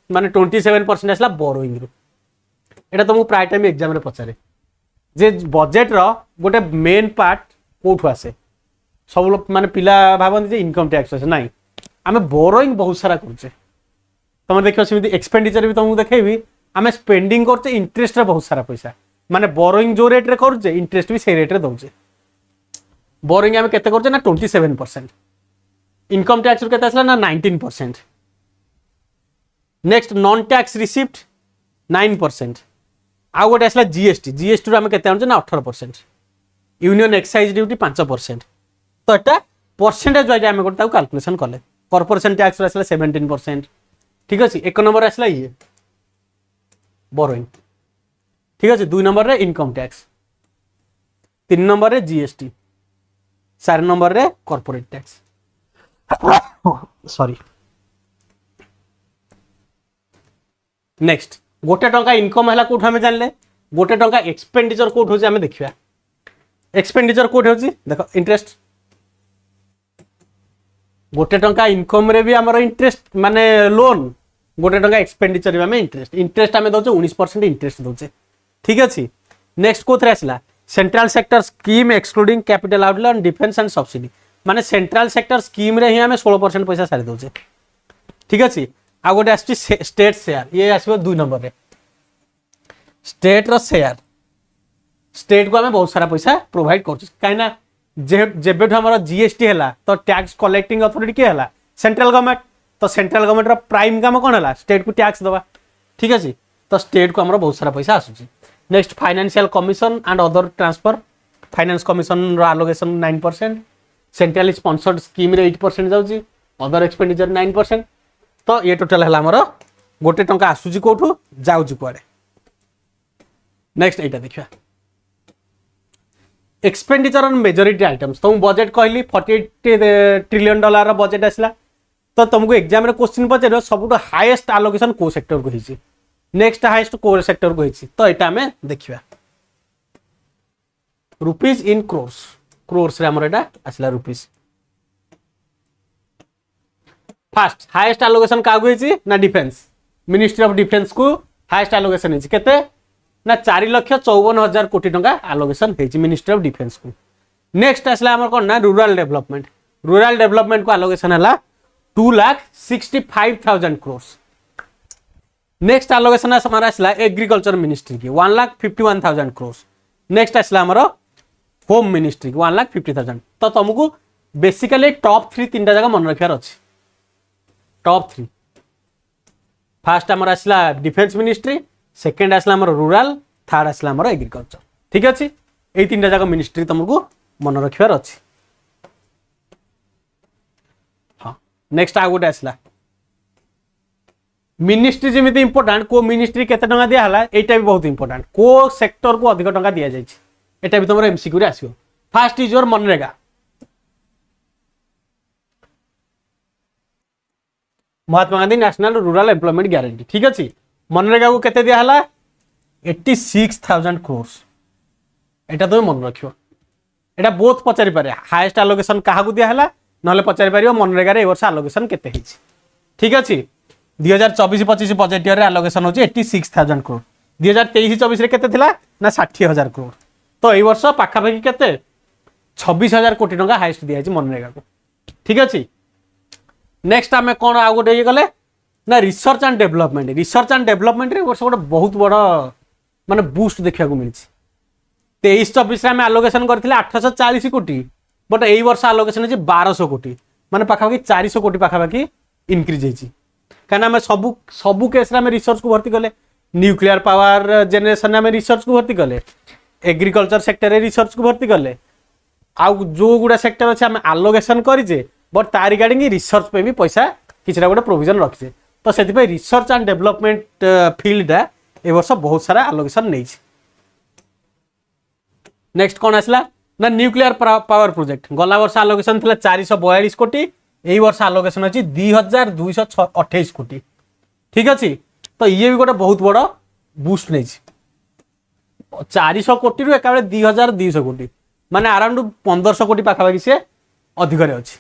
माने 27% आसला बोरोइंग रु। एटा तुमको प्राय टाइम एग्जाम रे पचारे जे बजेट रो गोटे मेन पार्ट कोठु आसे, सब लोग माने पिला भाबन जे इनकम टैक्स आसे नाही, आमे बोरोइंग बहुत सारा करछे। तुम देखो सेमि एक्सपेंडिचर भी तुमको देखेबी आमे स्पेंडिंग करछे इंटरेस्ट रे बहुत सारा पैसा, माने बोरोइंग जो रेट रे करछे इंटरेस्ट भी से रेट रे दउछे। बोरोइंग आमे केते करछे ना 27%। इनकम टैक्स केते आसला ना 19%। Next non tax receipt 9%। आउ गोटे आसला जीएसटी, जीएसटी आम केते आनुचे ना 18%। Union excise duty 5%। तो एटा परसेंटेज वाइज आम गोटे कैलकुलेशन कले। कॉर्पोरेशन टैक्स आसला 17%। ठीक अच्छे। 1 नंबर आसला ये बोरोइंग। ठीक अच्छे। 2 नंबर रे इनकम टैक्स, 3 नंबर रे जीएसटी, 4 नंबर रे कॉर्पोरेट टैक्स। सॉरी। नेक्स्ट गोटे टंका इनकम है कौट आम जानले, गोटे टंका एक्सपेंडिचर कौट हो देखा। एक्सपेंडिचर कौट हो देख इंटरेस्ट, गोटे टंका इनकम रे भी आमर इंटरेस्ट माने लोन, गोटे टंका एक्सपेंडिचर भी आम इंटरेस्ट, इंटरेस्ट आम दौचे 19% इंटरेस्ट दौचे। ठीक अच्छे। नेक्स्ट कौन आसला central sector scheme excluding capital outlay on defence and subsidy, माने सेंट्रल सेक्टर स्कीम रे ही आम 16% पैसा सारी दौचे। ठीक अच्छे। आ गोटे आस स्टेट शेयर, ये आसो 2 नंबर रे स्टेट रो शेयर। स्टेट को आम बहुत सारा पैसा प्रोवाइड कर कहीं जेबेठू आम जीएसटी है तो टैक्स कलेक्टिंग अथॉरिटी किए है सेंट्रल गवर्नमेंट। तो सेंट्रल गवर्नमेंट रो प्राइम काम कौन है स्टेट को टैक्स दवा। ठीक अच्छे। तो स्टेट को आम बहुत सारा पैसा आसूची। Next financial commission and other transfer, finance commission रो आलोकेशन 9%। सेंट्रल स्पॉन्सर्ड स्कीम रे 8% जाउची, अदर एक्सपेंडिचर 9%। तो ये टोटल है आमर गोटे टंका आसूची कोठू जाउची कुआडे। नेक्स्ट एटा देखिया एक्सपेंडिचर ऑन मेजॉरिटी आइटम्स। तो बजेट कहली $48 ट्रिलियन बजेट आसला। तो तुमको एग्जाम रे क्वेश्चन पचार सब हाईएस्ट आलोकेशन को सेक्टर को होईची, नेक्स्ट हाईएस्ट को सेक्टर को होईची। तो एटा हमें देखिया रुपीज इन क्रोर्स, क्रोर्स रे हमर एटा आसला रुपीज। फास्ट हाईएस्ट आलोकेशन का होईची ना डिफेंस, मिनिस्ट्री ऑफ डिफेंस को हाईएस्ट आलोकेशन होईची केते ना 4,54,000 कोटी टंका आलोकेशन होईची मिनिस्ट्री ऑफ डिफेंस को। नेक्स्ट आसला हमर कोन ना रूरल डेवलपमेंट, रूरल डेवलपमेंट को आलोकेशन हला 2,65,000 crores। नेक्स्ट आलोकेशन हमारा आसला एग्रीकल्चर मिनिस्ट्री की 1,51,000 crores। नेक्स्ट आसला हमारा होम मिनिस्ट्री की 1,50,000। तो तुमको बेसिकली टॉप 3 3टा जगह मन रखार अच्छे। टॉप 3 फास्ट आमर आसला डिफेंस मिनिस्ट्री, सेकेंड आसला आमर रूरल, थर्ड आसला आमर एग्रीकल्चर। ठीक अच्छे। ये 3टा जगह मिनिस्ट्री तुमको मन रखार अच्छे। हाँ नेक्स्ट आ गोटे आसला मिनिस्ट्री जमी इंपोर्टाट को मिनिस्ट्री केते टंका दिया हला, एटा भी बहुत इंपोर्टाट को सेक्टर को अधिक टंका दिया जायछि, एटा भी तुमर एमसीक्यू रे आसीबो। फर्स्ट इज योर मनरेगा, Mahatma Gandhi national rural employment guarantee. ठीक अच्छे। मनरेगा को केते दिया हला 86,000 crores। एटा तुम मन रखियो, एटा बहुत पचारि पारे हाईएस्ट आलोकेशन काहा को दिया हला नहले पचारि पारियो मनरेगा रे ए वर्ष आलोकेशन केते हिची। ठीक अच्छे। 2024-25 बजेट ईयर रे आलोकेशन होची 86,000 crore। 2023-24 रे केते थिला ना 60,000 crore। तो ए वर्ष पाखा पाखी केते 26,000 कोटी टंका हाईएस्ट दिया हिची मनरेगा को। ठीक अच्छे। नेक्स्ट आम कौन आ गोटे ये गले ना research and development, research and development रे वर्ष गोटे बहुत बड़ माने बूस्ट देखा मिली। 23-24 आम आलोकेशन करथिले 840 कोटी, बट एई वर्ष आलोकेशन है 1200 कोटी, माने पाखापाखि 400 कोटी पाखापाखि इनक्रीज होईची। कहना आम सबू केस रे रिसर्च को भर्ती कले, न्यूक्लियर पावर जेनरेशन में रिसर्च को भर्ती कले, एग्रीकल्चर सेक्टर रिसर्च को भर्ती कले, आउ जो गुड़ा सेक्टर अच्छे आम आलोकेशन करें बट ता रिगार्डिंग रिसर्च पे भी पैसा किसी गोटे प्रोविजन रखीचे। तो से रिसर्च एंड डेवलपमेंट फील्डा ए वर्ष बहुत सारा आलोकेशन नहीं। नेक्स्ट कौन आसला ना न्यूक्लियर पावर प्रोजेक्ट, गला वर्ष आलोकेशन थिला 442 कोटी, यही वर्ष आलोकेशन अच्छी 2,228 कोटी। ठीक अच्छे। तो ये भी गोटे बहुत बड़ बूस्ट नहीं, 400 कोटी रु एका 2,200 कोटी, माने अराउंड 1,500 कोटी पाखापाखि से अधिक अच्छी।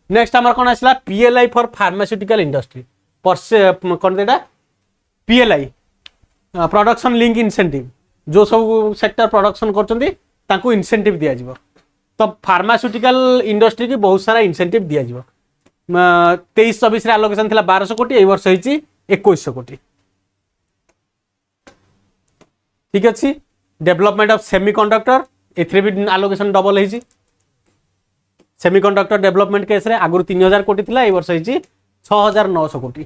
नेक्स्ट आम कौन आसला पीएलआई फॉर फार्मास्यूटिकल इंडस्ट्री, कौन देटा पीएलआई प्रोडक्शन लिंक इंसेंटिव, जो सब सेक्टर प्रोडक्शन कर इंसेंटिव दिया जिवो। तो फार्मास्यूटिकल इंडस्ट्री की बहुत सारा इंसेंटिव दिया जिवो। 23-24 रे आलोकेशन थिला 1,200 कोटी, ए वर्ष होईची 2,100 कोटी। ठीक अच्छे। डेवलपमेंट ऑफ सेमीकंडक्टर एथरे भी आलोकेशन डबल होईची। सेमिकंडक्टर डेवलपमेंट केस रे आगुरी 3000 कोटी थिला ए वर्ष होईची 6900 कोटी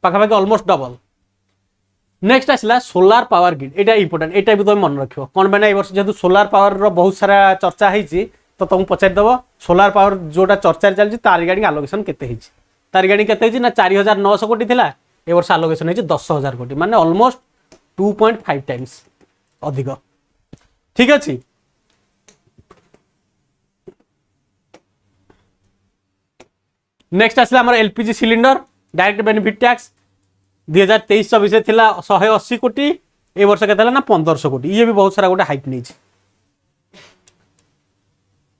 पाखापाखि ऑलमोस्ट डबल। नेक्स्ट आसला सोलार पावर ग्रिड एटा इंपोर्टेंट एटा भी तुम मन रखियो कौन बना ए वर्ष जेतु सोलार पावर रो बहुत सारा चर्चा होईची तो तुम पचार दबो सोलार पावर जोटा चर्चा चलची तार रिगार्डिंग आलोकेशन केते होईची तार रिगार्डिंग केते होईची ना 4900 कोटी थिला ए वर्ष आलोकेशन होईची 10000 कोटी माने ऑलमोस्ट 2.5 टाइम्स अधिक। ठीक अछि नेक्स्ट आसला हमर LPG cylinder direct benefit tax 2023-24 थिला 180 कोटी ए वर्ष केते ना 1500 कोटी ये भी बहुत सारा गोटे हाइक नहीं।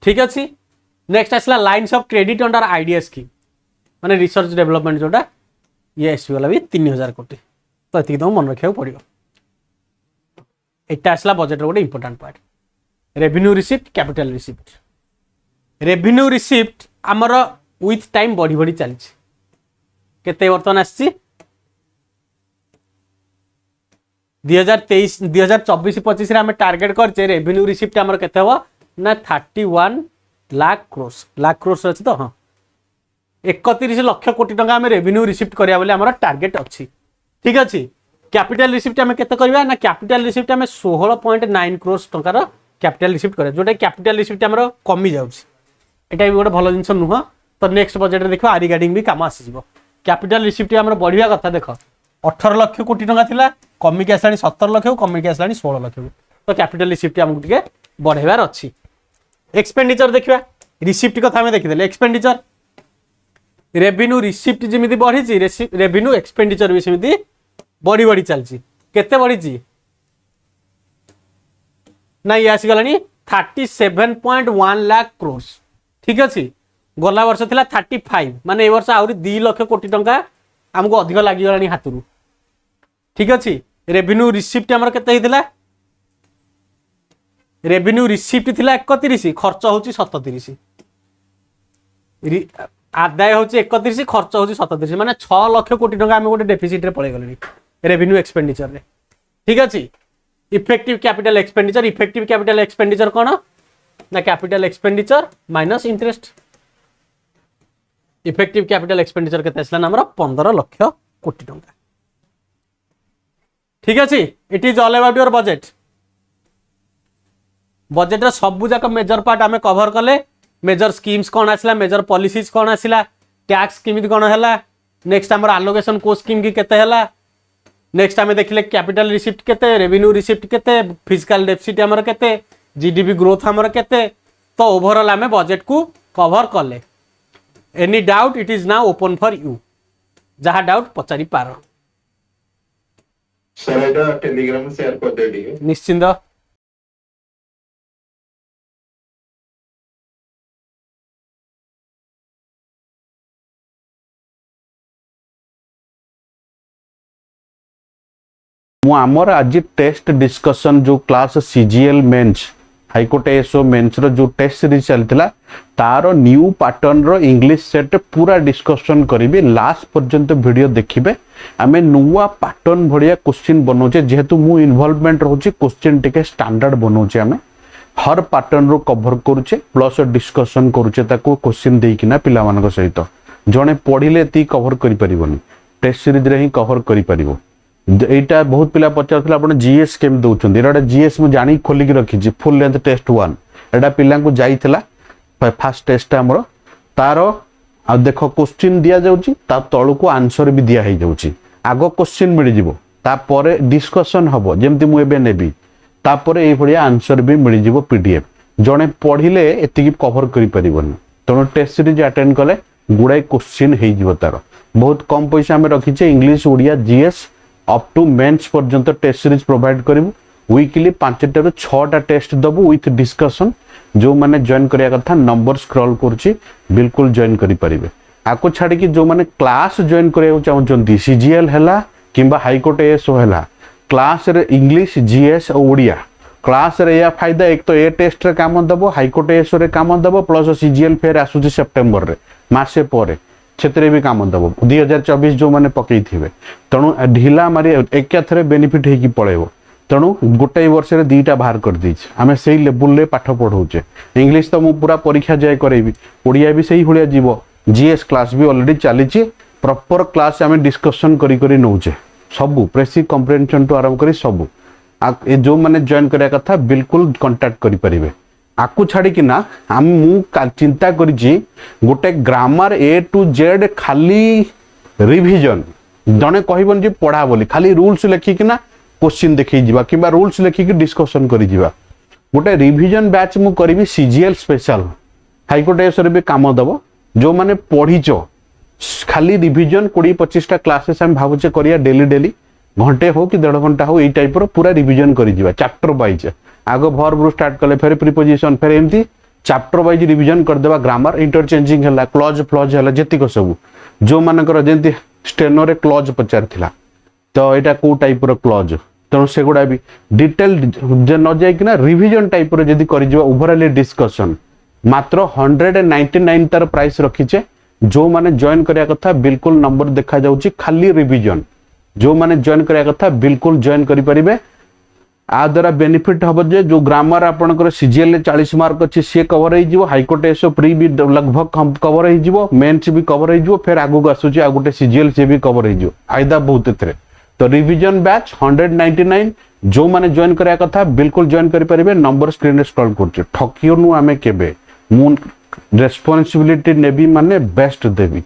ठीक अच्छे नेक्स्ट आसला lines of credit under IDs scheme माने रिसर्च डेवलपमेंट जोटा ये एसपी वाला भी 3000 कोटी तो ये तुम मन रखा पड़ो। एटा आसला बजेट गोटे important part revenue receipt capital receipt revenue receipt आमर विथ टाइम बढ़ी बढ़ी चलती केते बर्तमान आसी 2023-24-25 रे हम टार्गेट करचे रेवेन्यू रिसिप्ट हमर केते हो ना 31 लाख क्रोस अछि तो हां 31 लाख कोटी टका हम रेवेन्यू रिसिप्ट करिया बोले हमर टार्गेट अछि। ठीक अछि कैपिटल रिसिप्ट हम केते करबा ना कैपिटल रिसिप्ट हम 16.9 क्रोस टका रो कैपिटल रिसिप्ट करे जोटा कैपिटल रिसिप्ट हमर कमी जाउछि एटा भी गोटे भलो जिंस नुह तो नेक्स्ट बजेट रे देखो आ रिगार्डिंग भी काम आसी जिवो कैपिटल रिसिप्ट हमर बढ़िया कथा देखो 18 लाख कोटी टका थिला कमी के आसलानी 17 लाख कमी के आसलानी 16 लाख तो कैपिटल रिसिप्ट हमको टिके बढ़ेबार अछि। एक्सपेंडिचर देखिबा रिसिप्ट कथा हम देखिदेले एक्सपेंडिचर रेवेन्यू रिसिप्ट जेमिति बढ़ी रेवेन्यू एक्सपेंडिचर भी सेमिति बढ़ी बढ़ी चलची केते बढ़ी ना ये आसी गलानी 37.1 लाख क्रोर्स। ठीक अछि गला वर्ष थिला 35 माने ए वर्ष आउरी 2 लाख कोटी टंका हमको अधिक लागि गलानी हातुरु। ठीक अछि रेवेन्यू रिसिप्ट हमर केते हितला रेवेन्यू रिसिप्ट थिला 31 खर्च होची 37 आदाय होची 31 खर्च होची 37 माने 6 लाख कोटी टंका हम गोटे डेफिसिट रे पळे गलेनी रेवेन्यू एक्सपेंडिचर रे। ठीक अछि इफेक्टिव कैपिटल एक्सपेंडिचर कोन ना capital expenditure minus interest effective capital expenditure केते आसला हमर 15 लाख कोटी टंका। ठीक अछि it is all about your budget budget रे सब जाक मेजर पार्ट आमे कवर कले मेजर स्कीम्स कोन आसला मेजर पॉलिसीज कोन आसला टैक्स किमित कोन हला नेक्स्ट हमर एलोकेशन को स्कीम की केते हला नेक्स्ट आमे देखले कैपिटल रिसिप्ट केते रेवेन्यू रिसिप्ट केते फिजिकल डेफिसिट हमर केते जीडीपी ग्रोथ हमर केते तो ओवरऑल आमे बजेट को कवर कले। Any doubt it is now open for you जहा डाउट पचारि पार सर एटा टेलीग्राम शेयर कर दे दिए निश्चिंत। आमर आज टेस्ट डिस्कशन जो class CGL mains high court SO mains रो जो टेस्ट सीरीज चलता तार न्यू पैटर्न रो इंग्लिश सेट पूरा डिस्कशन करी लास्ट पर्यंत वीडियो देखिबे आमे नुवा पैटर्न भड़िया क्वेश्चन बनाऊे जेहेतु मु इन्वॉल्वमेंट रोचे क्वेश्चन टिके स्टैंडर्ड बनाऊे आमे हर पैटर्न रो कवर करूचे प्लस डिस्कशन करूचे ताको क्वेश्चन देकिना पिला मानक सहित जणे पढ़िले ती कवर करि परिबोनी टेस्ट सीरीज रे ही कवर करि परिबो। एटा बहुत पिला पचारथिला आपण जीएस केम दउछन एटा जीएस मु जानी खोली के रखिछि फुल लेंथ टेस्ट 1 एटा पिला को जाईथिला फर्स्ट टेस्ट हमरो तारो आ देखो क्वेश्चन दिया जाउची ता तळु को आंसर भी दिया हे जाउची आगो क्वेश्चन मिल जिवो ता परे डिस्कशन हबो जेमति मु एबे नेबी ता परे ए भडिया आंसर भी मिल जिवो पीडीएफ जणे पढिले एतिकी कवर करि परिबोनी तनो टेस्ट सीरीज अटेंड कले गुडाई क्वेश्चन हे जिवो तारो बहुत कम पैसा में रखिछे English Odia GS up to mains पर्यंत टेस्ट सीरीज प्रोवाइड करिवु वीकली 5 टा 6 टा टेस्ट दबु विथ डिस्कशन जो माने जॉइन करिया कथा नंबर स्क्रॉल करछि बिल्कुल जॉइन करि परिबे आको छाडी कि जो माने क्लास जॉइन करिया चाहउचंती सीजीएल हला किबा हाईकोर्ट एसओ हला क्लास रे इंग्लिश जीएस और ओडिया क्लास रे या फायदा एक तो ए टेस्ट रे काम दबो हाईकोर्ट एसओ रे काम दबो प्लस सीजीएल फेर आसुछि सितंबर रे मासे परे क्षेत्र भी काम दबो 2024 जो माने पकई थिबे तणु ढिला मारी एका थरे बेनिफिट हे कि पळेबो तेणु गोटे वर्ष दीटा बाहर कर देछि आमे सेही लेवल रे पाठ पढौचे इंग्लिश तो मु पूरा परीक्षा जाय करेबी ओडिया भी सेही हुलिया जीवो जीएस क्लास भी ऑलरेडी चलीछि प्रॉपर क्लास आमे डिस्कशन करी करी नौचे सबु प्रेसी कॉम्प्रिहेंशन टू आरंभ करी सबु ए जो माने जॉइन करिया कथा बिल्कुल कांटेक्ट करि परिबे आकु छाड़ी कि ना हम मु चिंता करिछि गोटे ग्रामर ए टू जेड खाली रिवीजन जने कहबन जे पढ़ा बोली खाली रूल्स लेखि कि ना क्वेश्चन देखि जिबा किबा रूल्स लेखि कि डिस्कशन करि जिबा गोटे रिवीजन बैच मु करिवि सीजीएल स्पेशल हाईकोर्ट एसरे भी काम दबो जो माने पढ़िचो खाली रिवीजन 20-25 टा क्लासेस हम भाबुचे करिया डेली डेली घंटे हो कि 1.5 घंटा हो एई टाइप रो पूरा रिवीजन करि जिबा चैप्टर वाइज आगो वर्ब रो स्टार्ट करले फिर प्रीपोजिशन फिर एमती चैप्टर वाइज रिवीजन कर देबा ग्रामर इंटरचेंजिंग हला क्लॉज फ्लॉज हला जति को सब जो मानकर जेंती स्टेनो रे क्लॉज पचार थिला तो एटा को टाइप रो क्लॉज तो सेगुडा भी डिटेल जे न जाय कि ना रिवीजन टाइप रो जदी करि जिबा ओवरऑल डिस्कशन मात्र 199 तार प्राइस रखिचे जो माने जॉइन करिया कथा बिल्कुल नंबर देखा जाउची खाली रिवीजन जो माने जॉइन करिया कथा बिल्कुल जॉइन करि परिबे आ द्वारा बेनिफिट हबो जे जो ग्रामर आपनकर सीजीएल ले 40 मार्क अछि से कवर होई जिवो हाईकोर्ट एसओ प्री भी लगभग कवर होई जिवो मेंस भी कवर होई जिवो फिर आगु आसुची आ गुटे सीजीएल से भी कवर होई जिवो आइदा बहुत एथरे तो रिवीजन बैच 199 जो माने जॉइन करिया कथा बिल्कुल जॉइन करि परिबे नंबर स्क्रीन रे स्क्रॉल करछ ठकियो नु आमे केबे मु रेस्पोंसिबिलिटी नेबी माने बेस्ट देबी